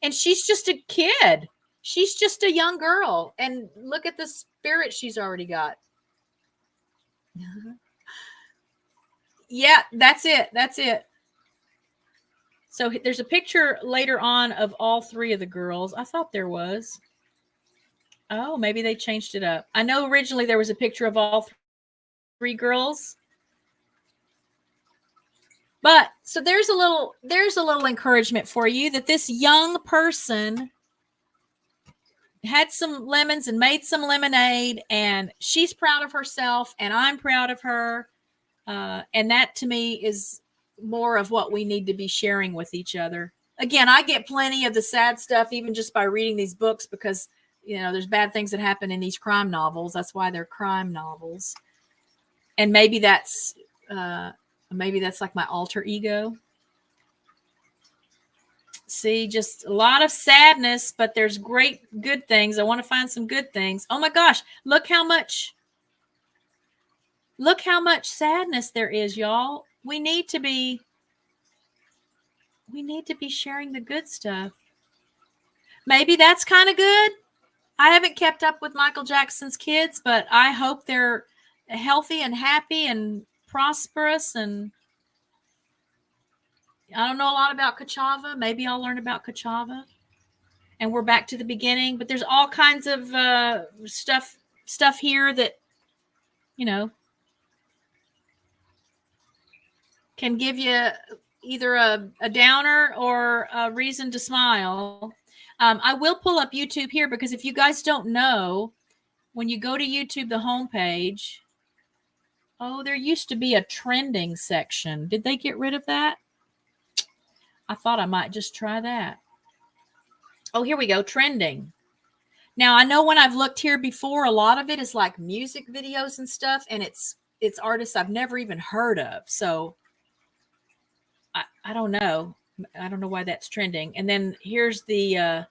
And she's just a kid. She's just a young girl. And look at the spirit she's already got. Yeah, that's it. That's it. So there's a picture later on of all 3 of the girls. I thought there was. Oh, maybe they changed it up. I know originally there was a picture of all 3 girls. But so there's a little encouragement for you that this young person had some lemons and made some lemonade, and she's proud of herself, and I'm proud of her. And that to me is more of what we need to be sharing with each other. Again, I get plenty of the sad stuff even just by reading these books because, there's bad things that happen in these crime novels. That's why they're crime novels. And maybe that's like my alter ego. See, just a lot of sadness, but there's great good things. I want to find some good things. Oh my gosh, look how much sadness there is, y'all. We need to be sharing the good stuff. Maybe that's kind of good. I haven't kept up with Michael Jackson's kids, but I hope they're healthy and happy and prosperous. And I don't know a lot about Kachava. Maybe I'll learn about Kachava. And we're back to the beginning. But there's all kinds of stuff here that, can give you either a downer or a reason to smile. I will pull up YouTube here because if you guys don't know, when you go to YouTube, the homepage, there used to be a trending section. Did they get rid of that? I thought I might just try that. Oh, here we go. Trending. Now, I know when I've looked here before, a lot of it is like music videos and stuff, and it's artists I've never even heard of. So I don't know. I don't know why that's trending. And then here's the,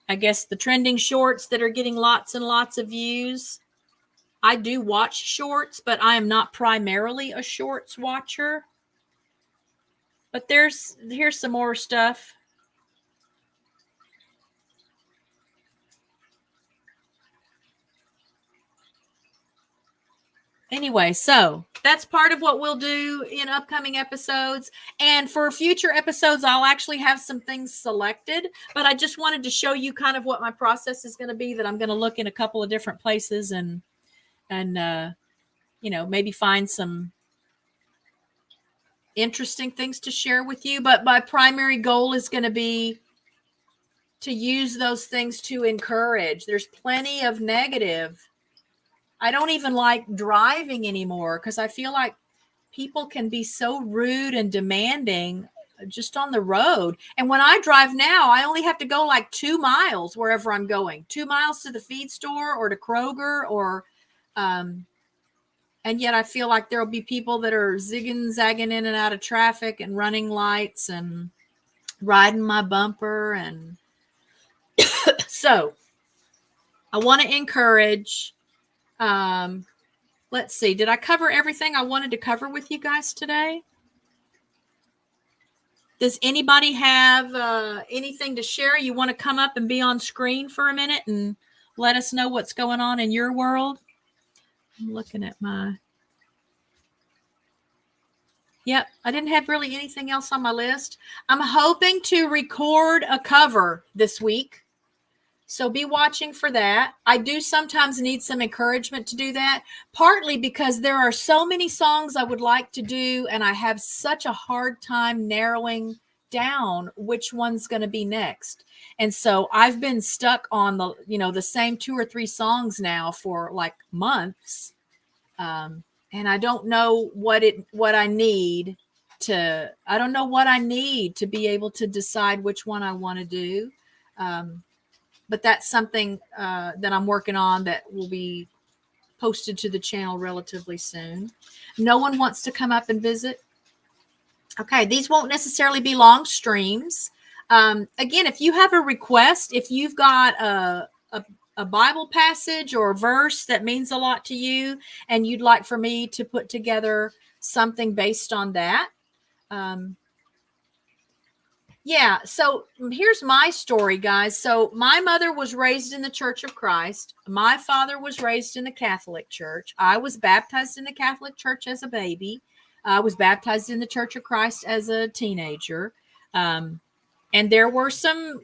I guess, the trending shorts that are getting lots and lots of views. I do watch shorts, but I am not primarily a shorts watcher. But here's some more stuff. Anyway, so that's part of what we'll do in upcoming episodes. And for future episodes, I'll actually have some things selected. But I just wanted to show you kind of what my process is going to be, that I'm going to look in a couple of different places and maybe find some interesting things to share with you. But my primary goal is going to be to use those things to encourage. There's plenty of negative. I don't even like driving anymore because I feel like people can be so rude and demanding, just on the road. And when I drive now, I only have to go like 2 miles wherever I'm going, 2 miles to the feed store or to Kroger or, and yet I feel like there'll be people that are zigging, zagging in and out of traffic and running lights and riding my bumper. And so I want to encourage, let's see, did I cover everything I wanted to cover with you guys today? Does anybody have anything to share? You want to come up and be on screen for a minute and let us know what's going on in your world? I'm looking at my... Yep, I didn't have really anything else on my list. I'm hoping to record a cover this week, so be watching for that. I do sometimes need some encouragement to do that, partly because there are so many songs I would like to do, and I have such a hard time narrowing down which one's going to be next. And so I've been stuck on the same 2 or 3 songs now for like months. And I don't know what I need to be able to decide which one I want to do. But that's something that I'm working on that will be posted to the channel relatively soon. No one wants to come up and visit. Okay, these won't necessarily be long streams. Again, if you have a request, if you've got a Bible passage or a verse that means a lot to you and you'd like for me to put together something based on that. Yeah, so here's my story, guys. So my mother was raised in the Church of Christ. My father was raised in the Catholic Church. I was baptized in the Catholic Church as a baby. I was baptized in the Church of Christ as a teenager. And there were some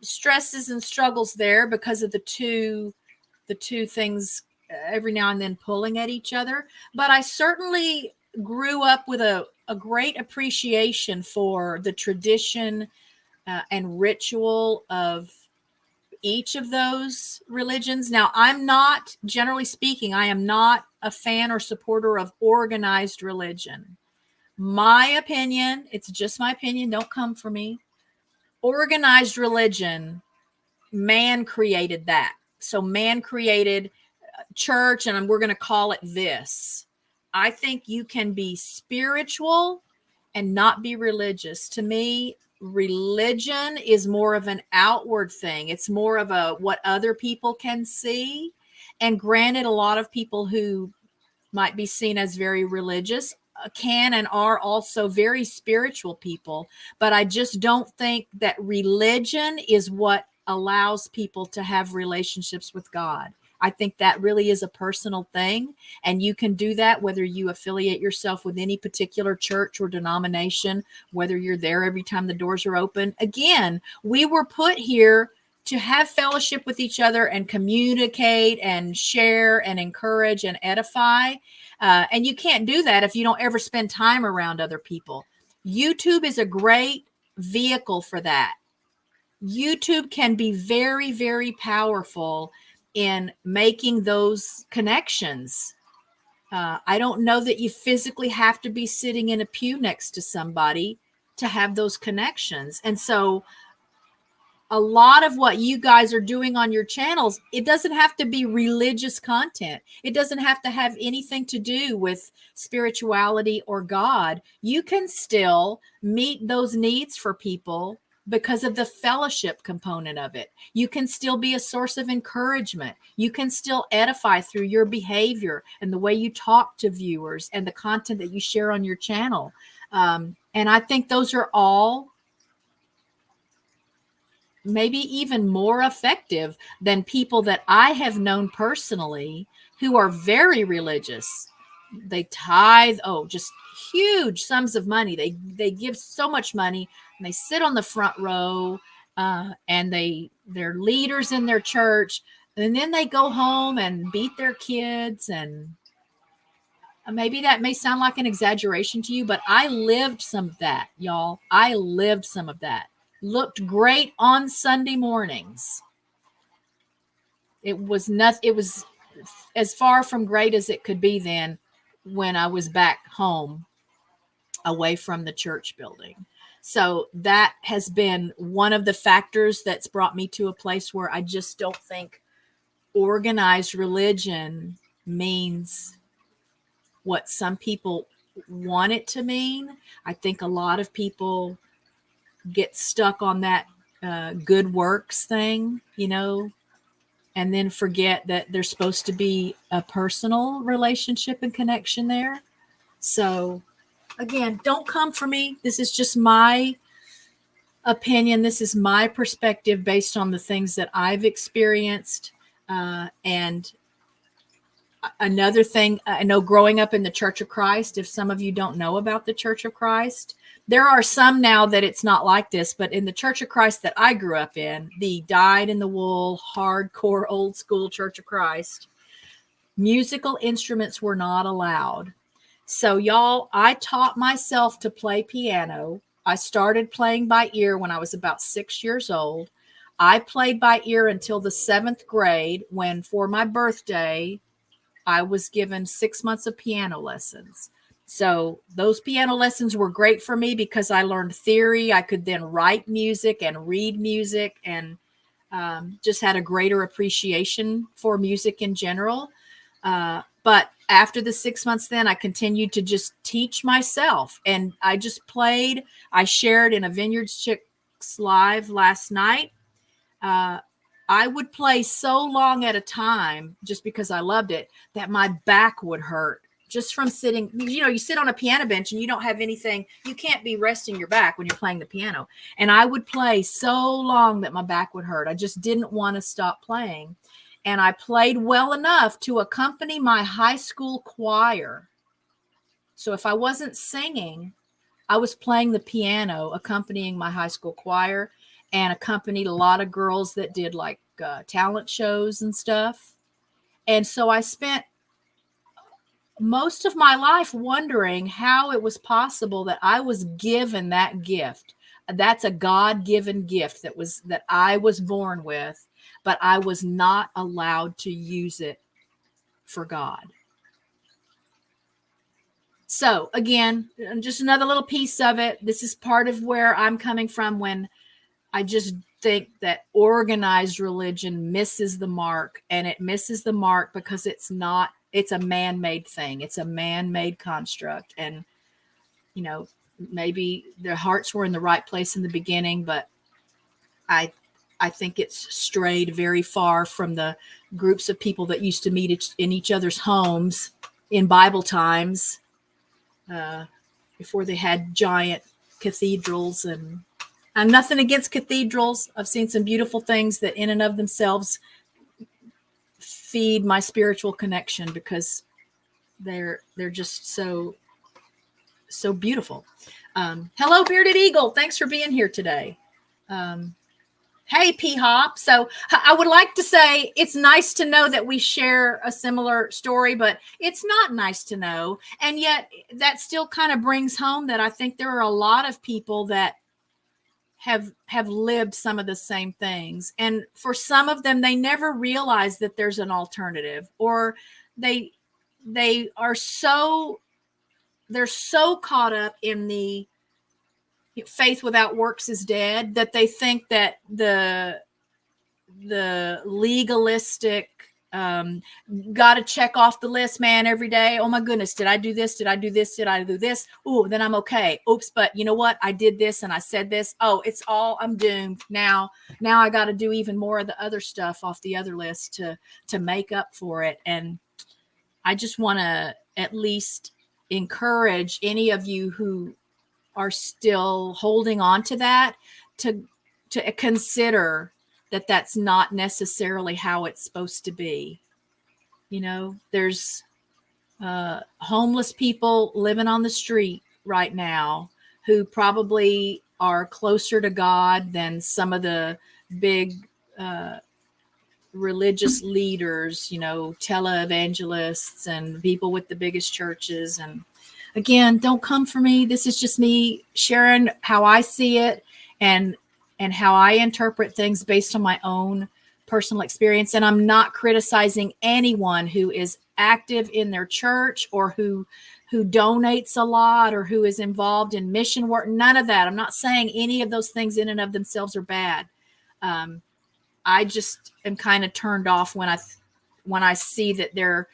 stresses and struggles there because of the two things every now and then pulling at each other. But I certainly grew up with a great appreciation for the tradition and ritual of each of those religions. Now, generally speaking, I am not a fan or supporter of organized religion. My opinion, it's just my opinion, don't come for me. Organized religion, man created that. So man created church, and we're going to call it this. I think you can be spiritual and not be religious. To me, religion is more of an outward thing. It's more of what other people can see. And granted, a lot of people who might be seen as very religious can and are also very spiritual people. But I just don't think that religion is what allows people to have relationships with God. I think that really is a personal thing, and you can do that whether you affiliate yourself with any particular church or denomination, whether you're there every time the doors are open. Again, we were put here to have fellowship with each other and communicate and share and encourage and edify. And you can't do that if you don't ever spend time around other people. YouTube is a great vehicle for that. YouTube can be very, very powerful in making those connections. I don't know that you physically have to be sitting in a pew next to somebody to have those connections. And so a lot of what you guys are doing on your channels, it doesn't have to be religious content. It doesn't have to have anything to do with spirituality or God. You can still meet those needs for people because of the fellowship component of it. You can still be a source of encouragement. You can still edify through your behavior and the way you talk to viewers and the content that you share on your channel. And I think those are all maybe even more effective than people that I have known personally who are very religious. They tithe, just huge sums of money. They give so much money, and they sit on the front row, and they're leaders in their church, and then they go home and beat their kids. And maybe that may sound like an exaggeration to you, but I lived some of that, y'all. I lived some of that. Looked great on Sunday mornings. It was as far from great as it could be then when I was back home. away from the church building. So that has been one of the factors that's brought me to a place where I just don't think organized religion means what some people want it to mean. I think a lot of people get stuck on that good works thing, and then forget that there's supposed to be a personal relationship and connection there. So again, don't come for me. This is just my opinion. This is my perspective based on the things that I've experienced. And another thing, I know growing up in the Church of Christ, if some of you don't know about the Church of Christ, there are some now that it's not like this, but in the Church of Christ that I grew up in, the dyed-in-the-wool, hardcore, old school Church of Christ, musical instruments were not allowed. So y'all, I taught myself to play piano. I started playing by ear when I was about 6 years old. I played by ear until the 7th grade when, for my birthday, I was given 6 months of piano lessons. So those piano lessons were great for me because I learned theory. I could then write music and read music and just had a greater appreciation for music in general. But after the 6 months, then I continued to just teach myself. And I just played. I shared in a Vineyards Chicks live last night. I would play so long at a time just because I loved it that my back would hurt just from sitting. You sit on a piano bench and you don't have anything. You can't be resting your back when you're playing the piano. And I would play so long that my back would hurt. I just didn't want to stop playing. And I played well enough to accompany my high school choir. So if I wasn't singing, I was playing the piano, accompanying my high school choir, and accompanied a lot of girls that did like talent shows and stuff. And so I spent most of my life wondering how it was possible that I was given that gift. That's a God-given gift that I was born with, but I was not allowed to use it for God. So again, just another little piece of it. This is part of where I'm coming from when I just think that organized religion misses the mark, and it misses the mark because it's a man-made thing. It's a man-made construct. And, maybe their hearts were in the right place in the beginning, but I think it's strayed very far from the groups of people that used to meet in each other's homes in Bible times, before they had giant cathedrals. And I'm nothing against cathedrals. I've seen some beautiful things that in and of themselves feed my spiritual connection because they're just so beautiful. Hello, Bearded Eagle. Thanks for being here today. Hey, P-Hop. So I would like to say it's nice to know that we share a similar story, but it's not nice to know. And yet that still kind of brings home that I think there are a lot of people that have lived some of the same things. And for some of them, they never realize that there's an alternative, or they're so caught up in the faith without works is dead that they think that the legalistic got to check off the list, man, every day. Oh my goodness, did I do this? Did I do this? Did I do this? Oh, then I'm okay. Oops, but you know what? I did this and I said this. Oh, I'm doomed. Now I got to do even more of the other stuff off the other list to make up for it. And I just want to at least encourage any of you who are still holding on to that to consider that that's not necessarily how it's supposed to be. There's homeless people living on the street right now who probably are closer to God than some of the big religious leaders, televangelists and people with the biggest churches. And again, don't come for me. This is just me sharing how I see it and how I interpret things based on my own personal experience. And I'm not criticizing anyone who is active in their church or who donates a lot or who is involved in mission work. None of that. I'm not saying any of those things in and of themselves are bad. I just am kind of turned off when I see that they're,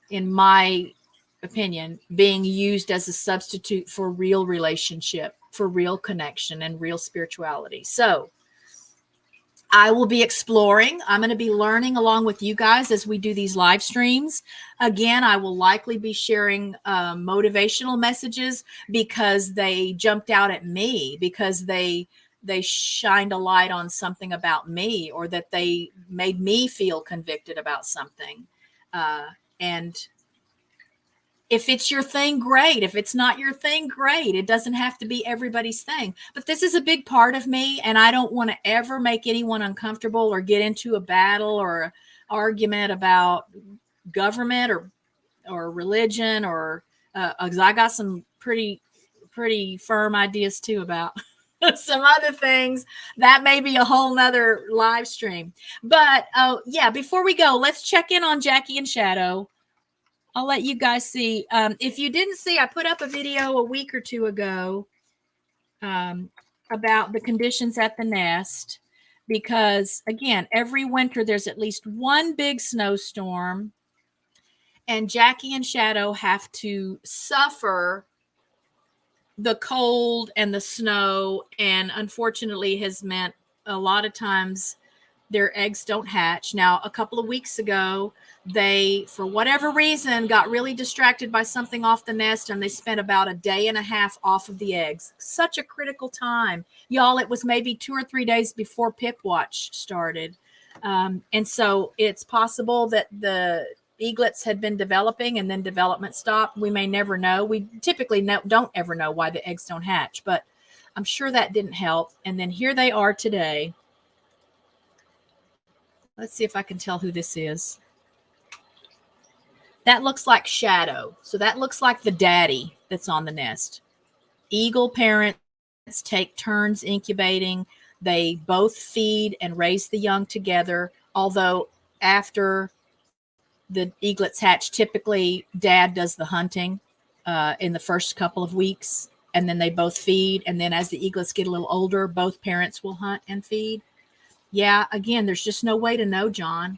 in my opinion, being used as a substitute for real relationship, for real connection and real spirituality. So I will be exploring. I'm going to be learning along with you guys as we do these live streams. Again, I will likely be sharing motivational messages because they jumped out at me, because they shined a light on something about me, or that they made me feel convicted about something. And if it's your thing, great. If it's not your thing, great. It doesn't have to be everybody's thing. But this is a big part of me, and I don't want to ever make anyone uncomfortable or get into a battle or an argument about government or religion, or because I got some pretty firm ideas too about some other things. That may be a whole nother live stream. But yeah, before we go, let's check in on Jackie and Shadow. I'll let you guys see. If you didn't see, I put up a video a week or two ago about the conditions at the nest, because again, every winter there's at least one big snowstorm, and Jackie and Shadow have to suffer the cold and the snow, and unfortunately has meant a lot of times their eggs don't hatch. Now, a couple of weeks ago, they, for whatever reason, got really distracted by something off the nest, and they spent about a day and a half off of the eggs. Such a critical time. Y'all, it was maybe 2 or 3 days before Pip Watch started. And so it's possible that the eaglets had been developing and then development stopped. We may never know. We typically don't ever know why the eggs don't hatch, but I'm sure that didn't help. And then here they are today. Let's see if I can tell who this is. That looks like Shadow. So that looks like the daddy that's on the nest. Eagle parents take turns incubating. They both feed and raise the young together. Although after the eaglets hatch, typically dad does the hunting in the first couple of weeks, and then they both feed. And then as the eaglets get a little older, both parents will hunt and feed. Yeah, again, there's just no way to know, John.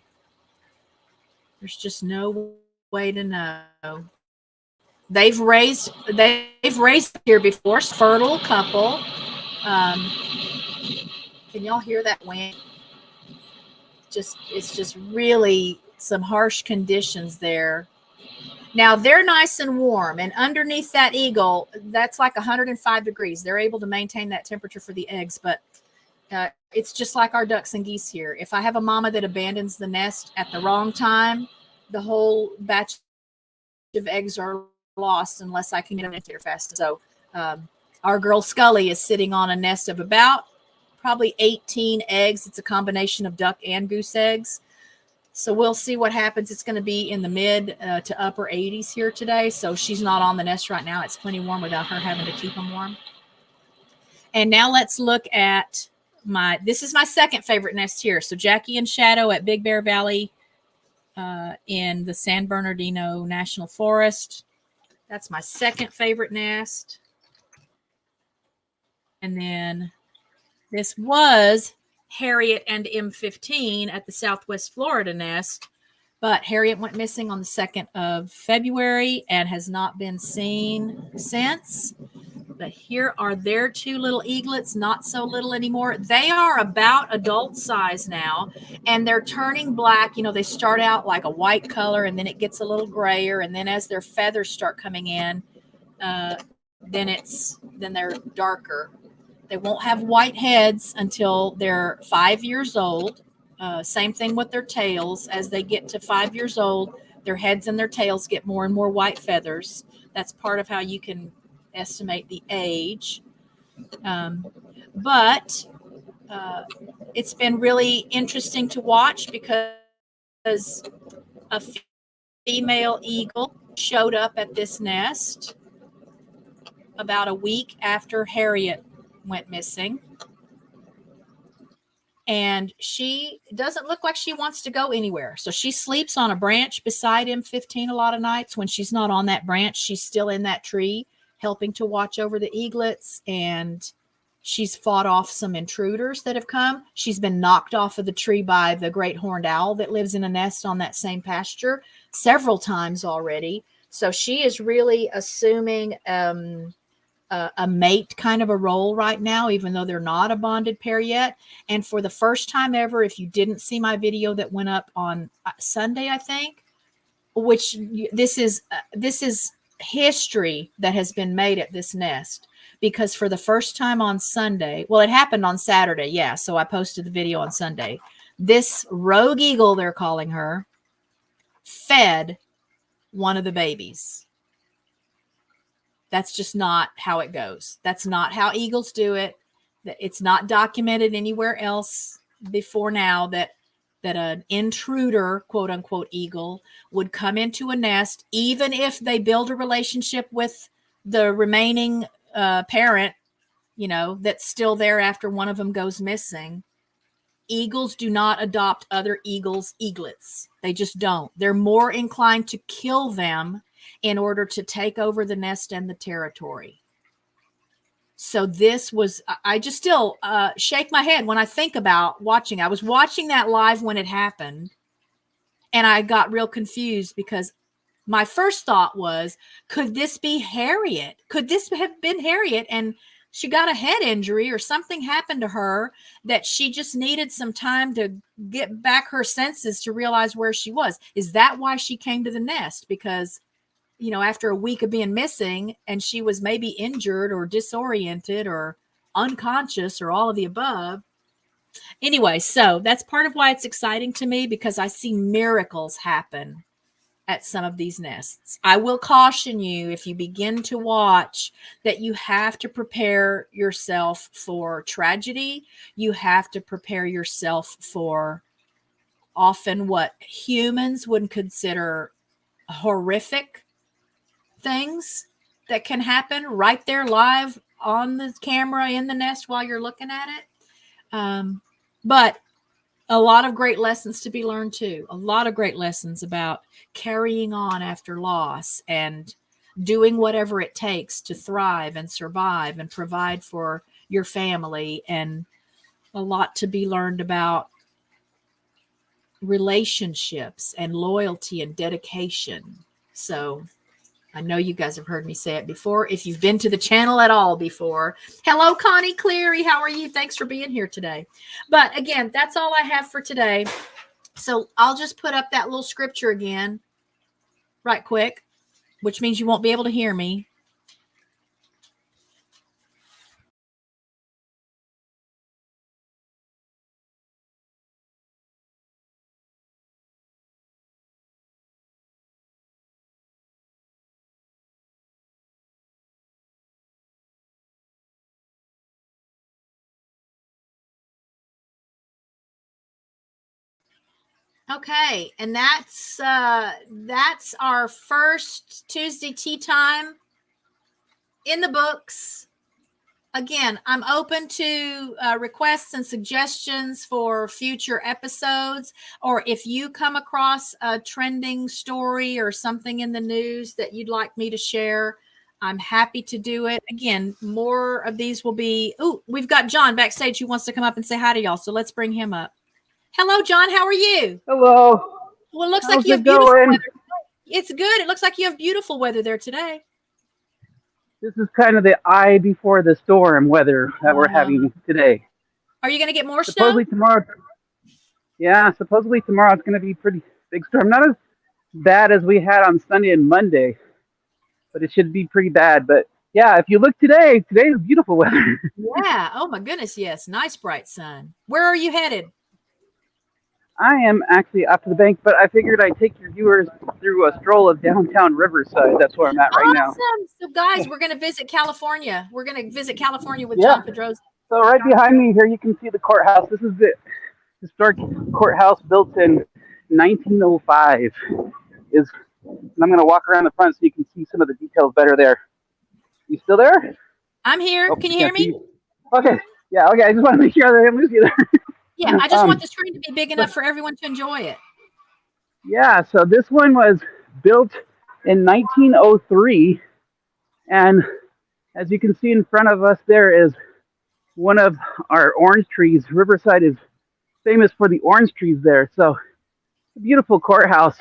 There's just no way to know. They've raised here before, fertile couple. Can y'all hear that wind? It's just really some harsh conditions there. Now they're nice and warm, and underneath that eagle, that's like 105 degrees. They're able to maintain that temperature for the eggs, but it's just like our ducks and geese here. If I have a mama that abandons the nest at the wrong time, the whole batch of eggs are lost unless I can get them into there fast. So our girl Scully is sitting on a nest of about probably 18 eggs. It's a combination of duck and goose eggs. So we'll see what happens. It's going to be in the mid to upper 80s here today. So she's not on the nest right now. It's plenty warm without her having to keep them warm. And now let's look at this is my second favorite nest here. So Jackie and Shadow at Big Bear Valley in the San Bernardino National Forest. That's my second favorite nest. And then this was Harriet and M15 at the Southwest Florida nest, but Harriet went missing on the 2nd of February and has not been seen since. But here are their two little eaglets, not so little anymore. They are about adult size now, and they're turning black. You know, they start out like a white color, and then it gets a little grayer, and then as their feathers start coming in, then they're darker. They won't have white heads until they're 5 years old. Same thing with their tails. As they get to 5 years old, their heads and their tails get more and more white feathers. That's part of how you can estimate the age. But it's been really interesting to watch because a female eagle showed up at this nest about a week after Harriet went missing. and she doesn't look like she wants to go anywhere. So she sleeps on a branch beside M15 a lot of nights. When she's not on that branch, she's still in that tree helping to watch over the eaglets, and she's fought off some intruders that have come. She's been knocked off of the tree by the great horned owl that lives in a nest on that same pasture several times already. So she is really assuming a mate kind of a role right now, even though they're not a bonded pair yet. And for the first time ever, if you didn't see my video that went up on Sunday, I think, which this is history that has been made at this nest, because for the first time on Sunday, well, it happened on Saturday. Yeah. So I posted the video on Sunday. This rogue eagle, they're calling her, fed one of the babies. That's just not how it goes. That's not how eagles do it. It's not documented anywhere else before now that an intruder, quote unquote, eagle would come into a nest, even if they build a relationship with the remaining parent, you know, that's still there after one of them goes missing. Eagles do not adopt other eagles' eaglets. They just don't. They're more inclined to kill them in order to take over the nest and the territory. So this was, I just still shake my head when I think about watching. I was watching that live when it happened, and I got real confused because my first thought was, could this be Harriet? Could this have been Harriet? And she got a head injury or something happened to her that she just needed some time to get back her senses to realize where she was. Is that why she came to the nest? Because, you know, after a week of being missing, and she was maybe injured or disoriented or unconscious or all of the above. Anyway, so that's part of why it's exciting to me, because I see miracles happen at some of these nests. I will caution you, if you begin to watch, that you have to prepare yourself for tragedy. You have to prepare yourself for often what humans would consider horrific things that can happen right there live on the camera in the nest while you're looking at it. But a lot of great lessons to be learned too. A lot of great lessons about carrying on after loss and doing whatever it takes to thrive and survive and provide for your family, and a lot to be learned about relationships and loyalty and dedication. So I know you guys have heard me say it before. If you've been to the channel at all before, hello, Connie Cleary. How are you? Thanks for being here today. But again, that's all I have for today. So I'll just put up that little scripture again right quick, which means you won't be able to hear me. Okay, and that's our first Tuesday tea time in the books. Again, I'm open to requests and suggestions for future episodes, or if you come across a trending story or something in the news that you'd like me to share, I'm happy to do it. Again, more of these will be. Oh, we've got John backstage who wants to come up and say hi to y'all, so let's bring him up. Hello, John. How are you? Hello. Well, it looks like you have beautiful weather. It's good. It looks like you have beautiful weather there today. This is kind of the eye before the storm weather that we're having today. Are you going to get more supposedly snow? Tomorrow? Yeah, supposedly tomorrow it's going to be pretty big storm. Not as bad as we had on Sunday and Monday, but it should be pretty bad. But yeah, if you look today is beautiful weather. Yeah. Oh my goodness. Yes. Nice bright sun. Where are you headed? I am actually up to the bank, but I figured I'd take your viewers through a stroll of downtown Riverside. That's where I'm at right now. Awesome. So guys, we're going to visit California. We're going to visit California with John Pedrosa. So right behind me here, you can see the courthouse. This is the historic courthouse built in 1905. And I'm going to walk around the front so you can see some of the details better there. You still there? I'm here. Can you hear me? Okay. Yeah, okay. I just want to make sure that I didn't lose you there. Yeah, I just want the screen to be big enough for everyone to enjoy it. Yeah, so this one was built in 1903, and as you can see in front of us, there is one of our orange trees. Riverside is famous for the orange trees there. So, a beautiful courthouse.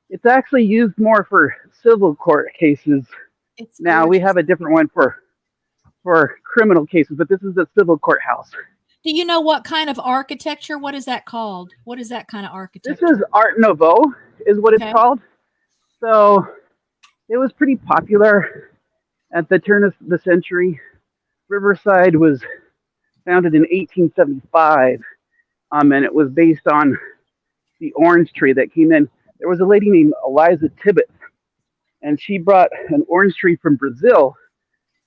It's actually used more for civil court cases. It's Now we gorgeous. have a different one for criminal cases, but this is the civil courthouse. Do you know what kind of architecture? What is that called? What is that kind of This architecture? is Art Nouveau, is what it's called. So it was pretty popular at the turn of the century. Riverside was founded in 1875, and it was based on the orange tree that came in. There was a lady named Eliza Tibbet, and she brought an orange tree from Brazil,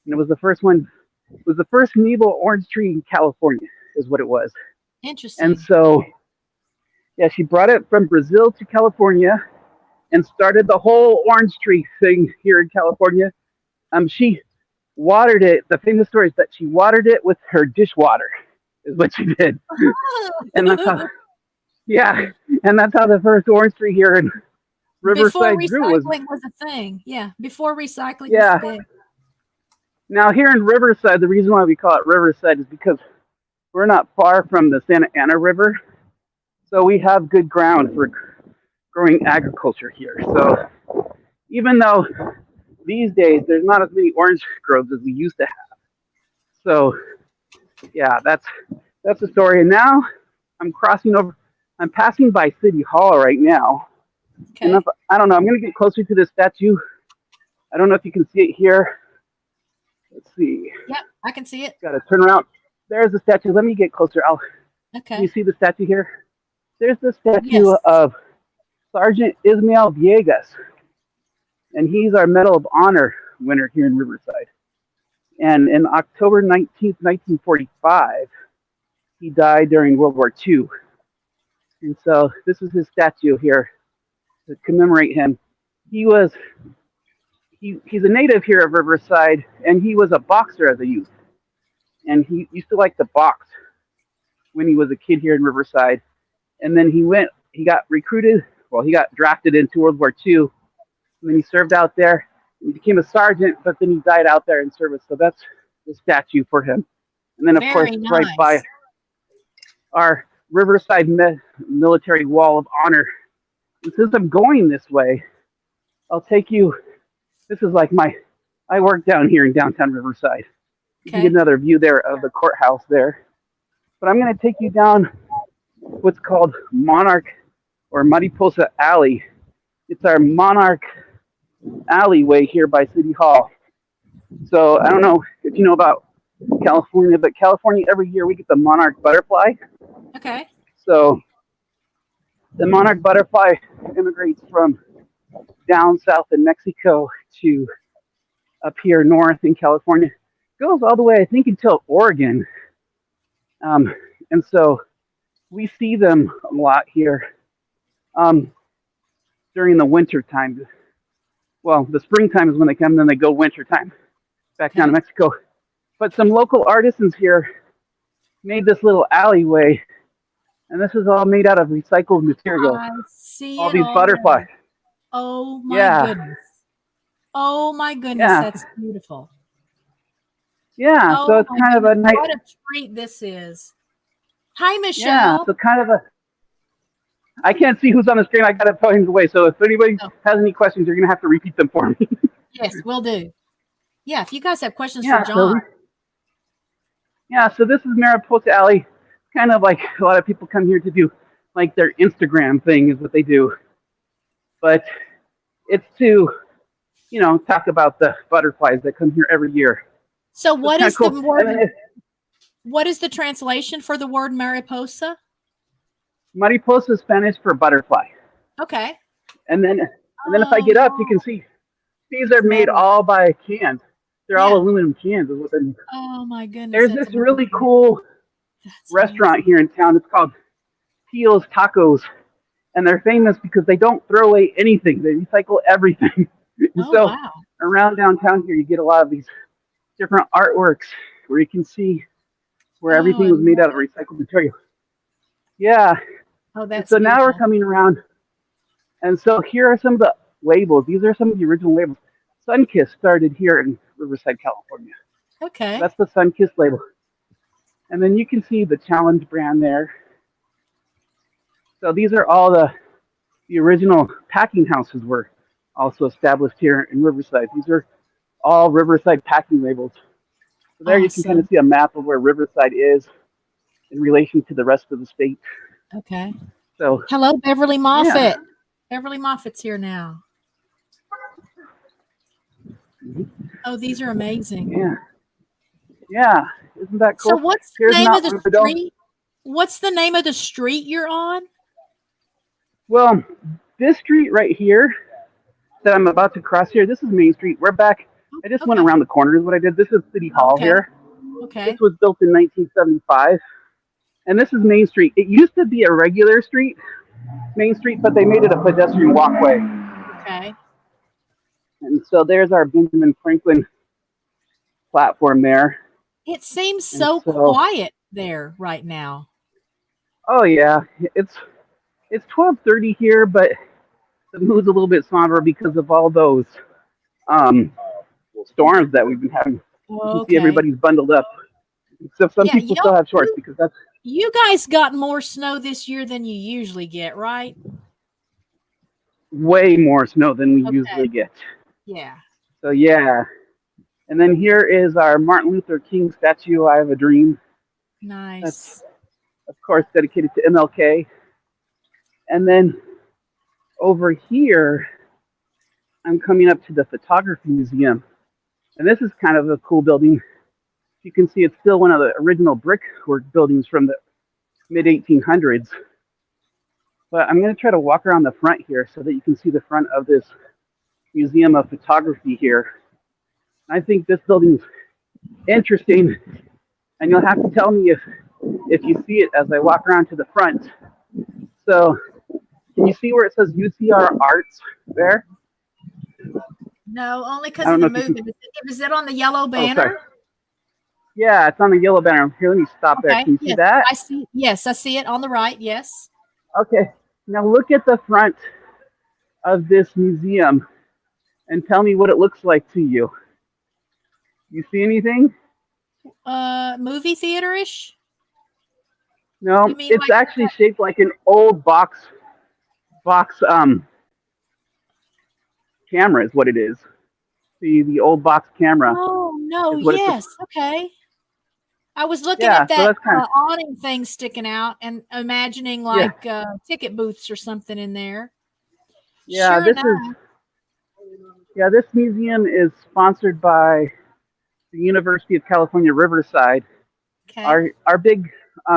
and it was the first one. It was the first navel orange tree in California, is what it was. Interesting. And so, yeah, she brought it from Brazil to California and started the whole orange tree thing here in California. She watered it. The famous story is that she watered it with her dishwater, is what she did. And that's how, yeah, and that's how the first orange tree here in Riverside before grew. recycling was a thing. Yeah, before recycling Yeah. was big. Now here in Riverside, the reason why we call it Riverside is because we're not far from the Santa Ana River, so we have good ground for growing agriculture here. So even though these days there's not as many orange groves as we used to have, so yeah, that's the story. And now I'm crossing over. I'm passing by City Hall right now. Okay. And I don't know. I'm going to get closer to this statue. I don't know if you can see it here. Let's see. Yep, I can see it. Got to turn around. There's the statue. Let me get closer. Okay. You see the statue here? There's the statue of Sergeant Ismael Villegas, and he's our Medal of Honor winner here in Riverside. And in October 19th, 1945, he died during World War II. And so this is his statue here to commemorate him. He's a native here of Riverside, and he was a boxer as a youth. And he used to like to box when he was a kid here in Riverside. And then he got recruited, he got drafted into World War II, and then he served out there. He became a sergeant, but then he died out there in service. So that's the statue for him. And then, of course, right by our Riverside Military Wall of Honor. And since I'm going this way, I'll take you. This is like I work down here in downtown Riverside. You can get another view there of the courthouse there. But I'm going to take you down what's called Monarch or Mariposa Alley. It's our Monarch alleyway here by City Hall. So I don't know if you know about California, but California, every year we get the monarch butterfly. Okay. So the monarch butterfly immigrates from down south in Mexico to up here north in California. Goes all the way, I think, until Oregon. And so we see them a lot here during the winter time. Well, the springtime is when they come, then they go winter time back down to Mexico. But some local artisans here made this little alleyway, and this is all made out of recycled material. I see all these butterflies. Oh my goodness. Oh my goodness, that's beautiful. Yeah, so it's kind of a nice. What a treat this is. Hi, Michelle. Yeah, so kind of I can't see who's on the screen. I got to tell him away. So if anybody has any questions, you're going to have to repeat them for me. Yes, we'll do. Yeah, if you guys have questions for John. So this is Mariposa Alley. Kind of like a lot of people come here to do like their Instagram thing is what they do. But it's to, talk about the butterflies that come here every year. So what is the word? What is the translation for the word mariposa? Mariposa is Spanish for butterfly. Okay. And then if I get up, you can see these are made all by cans. They're all aluminum cans. Is what they're. Oh my goodness. There's this really cool restaurant here in town. It's called Tio's Tacos, and they're famous because they don't throw away anything. They recycle everything. Around downtown here, you get a lot of these different artworks where you can see where everything was made out of recycled material. Yeah. Oh, And that's so now we're beautiful. coming around. And so here are some of the labels. These are some of the original labels. Sunkist started here in Riverside, California. So Okay. that's the Sunkist label. And then you can see the Challenge brand there. So these are all the original packing houses were also established here in Riverside. These are all Riverside packing labels. So there you can kind of Awesome. see a map of where Riverside is in relation to the rest of the state. Okay. So Hello, Beverly yeah. Moffett. Beverly Moffitt's here now. Oh, these are amazing. Yeah. Yeah. Isn't that So cool? what's the Here's name of Mount the Rubidoux. street? What's the name of the street you're on? Well, this street right here that I'm about to cross here, this is Main Street. We're back. I just went Okay. around the corner is what I did. This is City Oh, Hall okay. here. This Okay. was built in 1975. And this is Main Street. It used to be a regular street, Main Street, but they made it a pedestrian walkway. Okay. And so there's our Benjamin Franklin platform there. It seems And so so, quiet there right now. oh yeah, it's 12:30 here, but the mood's a little bit somber because of all those um, storms that we've been having. You can see Okay. everybody's bundled up. Except some Yeah, people still have shorts because that's you guys got more snow this year than you usually get, right? way more snow than we Okay. usually get. Yeah. So yeah. And then here is our Martin Luther King statue, I Have a Dream. That's, Nice. of course, dedicated to MLK. And then over here, I'm coming up to the Photography Museum. And this is kind of a cool building. You can see it's still one of the original brickwork buildings from the mid 1800s. But I'm going to try to walk around the front here so that you can see the front of this Museum of Photography here. I think this building's interesting, and you'll have to tell me if you see it as I walk around to the front. So, can you see where it says UCR Arts there? No, only I because don't of know the if you movement. can. Is it on the yellow Oh, sorry. banner? Yeah, it's on the yellow banner. Here, let me stop there. Okay. Can you see Yes, that? I see. Yes, I see it on the right. Yes. Okay. Now look at the front of this museum and tell me what it looks like to you. You see anything? Movie theater-ish? You No, mean it's like actually shaped like an old box camera is what it is. The old box camera oh no, is what it's. yes. Okay. I was looking Yeah, at so that that's kind of awning thing sticking out and imagining yeah, like ticket booths or something in there. yeah. Sure enough. This museum is sponsored by the University of California, Riverside. Okay. Our big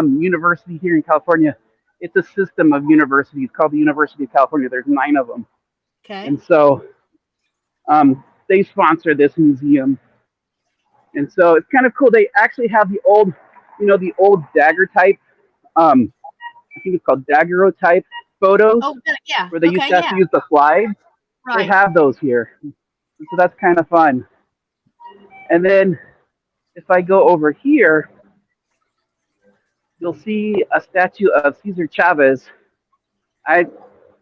university here in California. It's a system of universities called the University of California. There's 9 of them, Okay. and so they sponsor this museum. And so it's kind of cool. They actually have the old, the old dagger type. I think it's called daguerreotype photos Oh, yeah. where they used Okay. to have Yeah. to use the slides. They Right. have those here, and so that's kind of fun. And then if I go over here, you'll see a statue of Cesar Chavez. I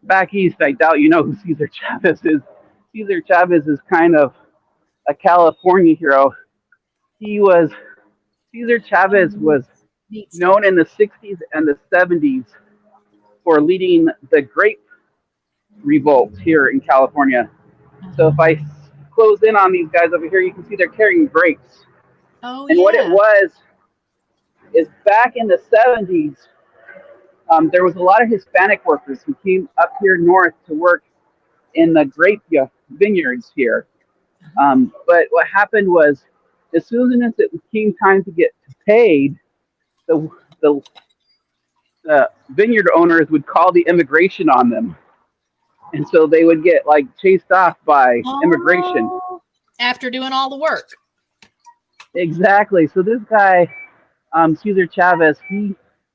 back east, I doubt you know who Cesar Chavez is. Cesar Chavez is kind of a California hero. He was Cesar Chavez Oh, was neat known stuff. in the 60s and the 70s for leading the grape revolt here in California. So if Uh-huh. I close in on these guys over here, you can see they're carrying grapes. Oh, And what it yeah. was is back in the 70s, there was a lot of Hispanic workers who came up here north to work in the grape vineyards here. But what happened was, as soon as it came time to get paid, the, the, the vineyard owners would call the immigration on them. And so they would get like chased off by immigration. Oh, after doing all the work. Exactly. So this guy, Cesar Chavez,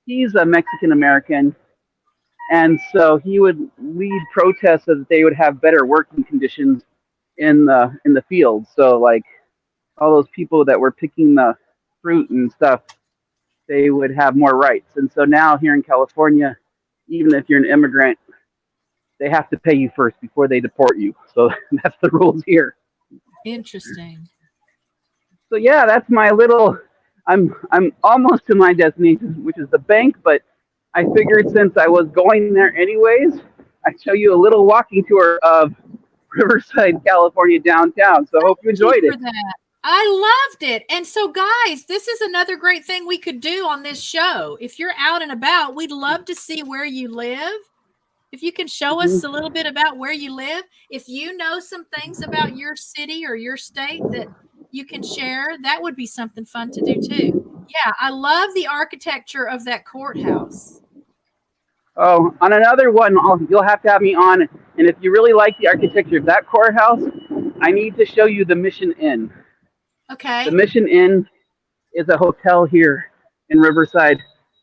he's a Mexican American, and so he would lead protests so that they would have better working conditions in the fields. So like all those people that were picking the fruit and stuff, they would have more rights. And so now here in California, even if you're an immigrant, they have to pay you first before they deport you. So that's the rules here. Interesting. So yeah, that's my little. I'm almost to my destination, which is the bank. But I figured since I was going there anyways, I'd show you a little walking tour of Riverside, California downtown. So I hope you Thank enjoyed you it. for that. I loved it. And so, guys, this is another great thing we could do on this show. If you're out and about, we'd love to see where you live. If you can show us a Mhm. little bit about where you live, if you know some things about your city or your state that you can share, that would be something fun to do too. Yeah, I love the architecture of that courthouse. Oh, on another one, you'll have to have me on. And if you really like the architecture of that courthouse, I need to show you the Mission Inn. The Okay. Mission Inn is a hotel here in Riverside.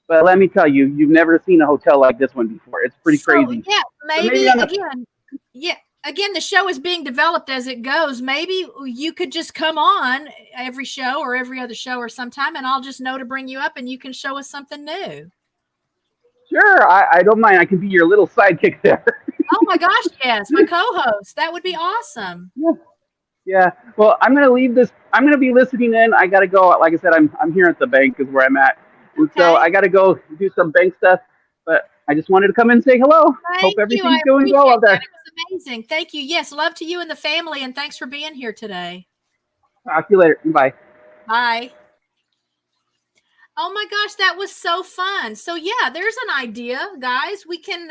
But let me tell you, you've never seen a hotel like this one before. It's pretty So, crazy. yeah, So maybe maybe on the again, yeah, again, the show is being developed as it goes. Maybe you could just come on every show or every other show or sometime, and I'll just know to bring you up and you can show us something new. sure, I don't mind. I can be your little sidekick there. Oh my gosh, yes, my co-host. That would be awesome. Yeah. Yeah. Well, I'm gonna leave this. I'm gonna be listening in. I gotta go. Like I said, I'm here at the bank is where I'm at, and so Okay. I gotta go do some bank stuff. But I just wanted to come and say hello. Hope Thank you. I everything's going well appreciate out that. there. It was amazing. Thank you. Yes, love to you and the family, and thanks for being here today. Talk to you later. Bye. Bye. Oh my gosh, that was so fun. So yeah, there's an idea, guys. We can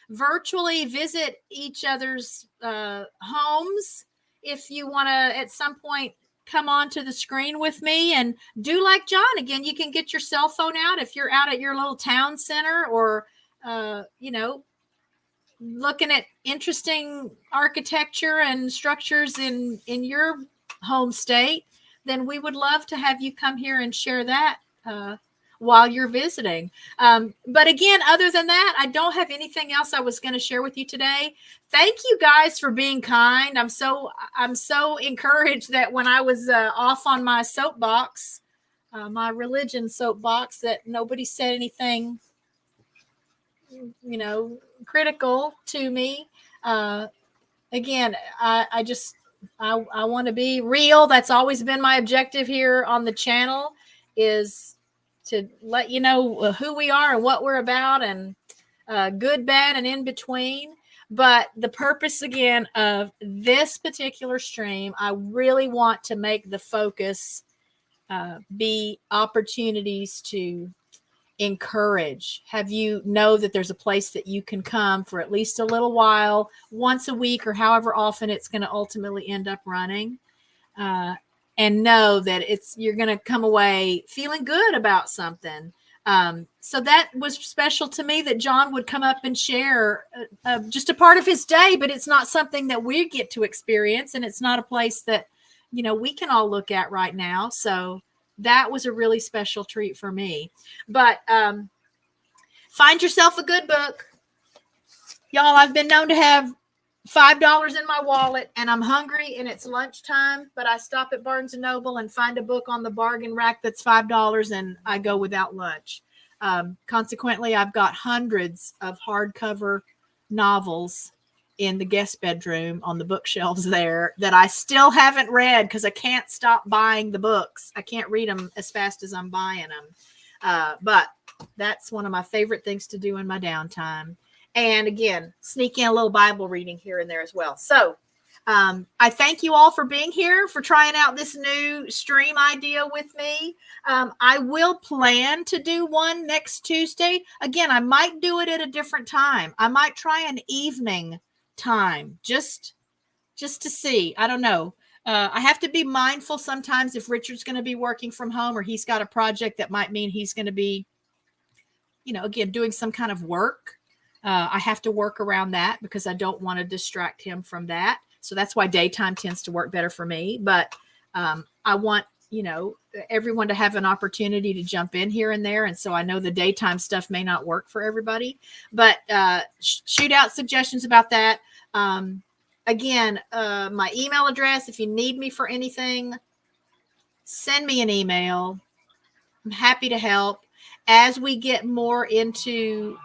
virtually visit each other's homes if you want to at some point come on to the screen with me and do like John again. You can get your cell phone out if you're out at your little town center or looking at interesting architecture and structures in your home state, then we would love to have you come here and share that while you're visiting. But again, other than that, I don't have anything else I was going to share with you today. Thank you guys for being kind. I'm so encouraged that when I was off on my soapbox, my religion soapbox, that nobody said anything critical to me. uh Again, I want to be real. That's always been my objective here on the channel, is to let you know who we are and what we're about, and good, bad, and in between. But the purpose again of this particular stream, I really want to make the focus be opportunities to encourage, have you know that there's a place that you can come for at least a little while, once a week or however often it's going to ultimately end up running, uh, and know that you're going to come away feeling good about something. So that was special to me that John would come up and share just a part of his day, but it's not something that we get to experience, and it's not a place that we can all look at right now. So that was a really special treat for me. But find yourself a good book. Y'all, I've been known to have $5 in my wallet and I'm hungry and it's lunchtime, but I stop at Barnes and Noble and find a book on the bargain rack that's $5 and I go without lunch. Consequently, I've got hundreds of hardcover novels in the guest bedroom on the bookshelves there that I still haven't read because I can't stop buying the books. I can't read them as fast as I'm buying them. But that's one of my favorite things to do in my downtime. And again, sneak in a little Bible reading here and there as well. So I thank you all for being here, for trying out this new stream idea with me. I will plan to do one next Tuesday. Again, I might do it at a different time. I might try an evening time just to see. I don't know. I have to be mindful sometimes if Richard's going to be working from home or he's got a project that might mean he's going to be, again, doing some kind of work. I have to work around that because I don't want to distract him from that. So that's why daytime tends to work better for me. But I want, everyone to have an opportunity to jump in here and there. And so I know the daytime stuff may not work for everybody, but shoot out suggestions about that. Again, my email address, if you need me for anything, send me an email. I'm happy to help. As we get more into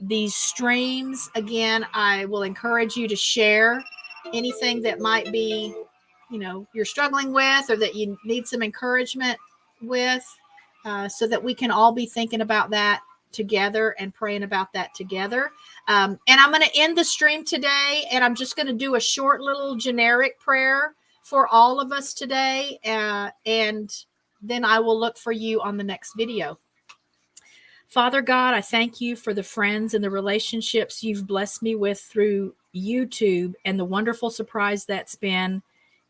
these streams, again, I will encourage you to share anything that might be, you're struggling with, or that you need some encouragement with, so that we can all be thinking about that together and praying about that together. And I'm going to end the stream today, and I'm just going to do a short little generic prayer for all of us today. And then I will look for you on the next video. Father God, I thank you for the friends and the relationships you've blessed me with through YouTube, and the wonderful surprise that's been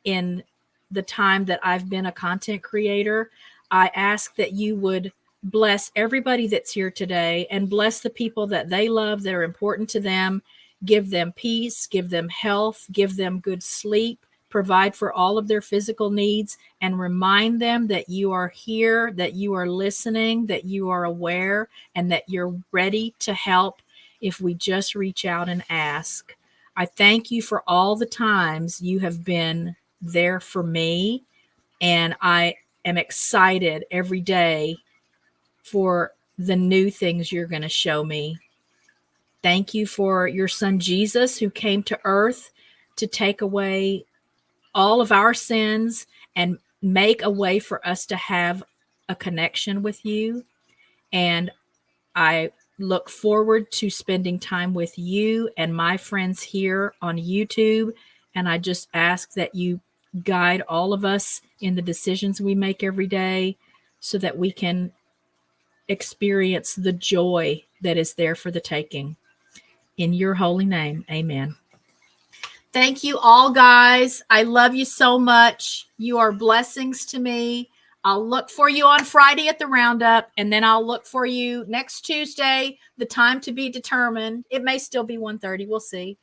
in the time that I've been a content creator. I ask that you would bless everybody that's here today, and bless the people that they love, that are important to them. Give them peace, give them health, give them good sleep, provide for all of their physical needs, and remind them that you are here, that you are listening, that you are aware, and that you're ready to help if we just reach out and ask. I thank you for all the times you have been there for me, and I am excited every day for the new things you're going to show me. Thank you for your son Jesus, who came to earth to take away all of our sins and make a way for us to have a connection with you. And I look forward to spending time with you and my friends here on YouTube. And I just ask that you guide all of us in the decisions we make every day, so that we can experience the joy that is there for the taking. In your holy name, amen. Thank you all, guys. I love you so much. You are blessings to me. I'll look for you on Friday at the roundup, and then I'll look for you next Tuesday, the time to be determined. It may still be 1:30. We'll see.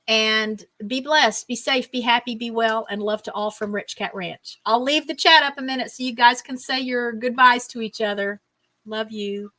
And be blessed, be safe, be happy, be well, and love to all from RichKatRanch. I'll leave the chat up a minute so you guys can say your goodbyes to each other. Love you.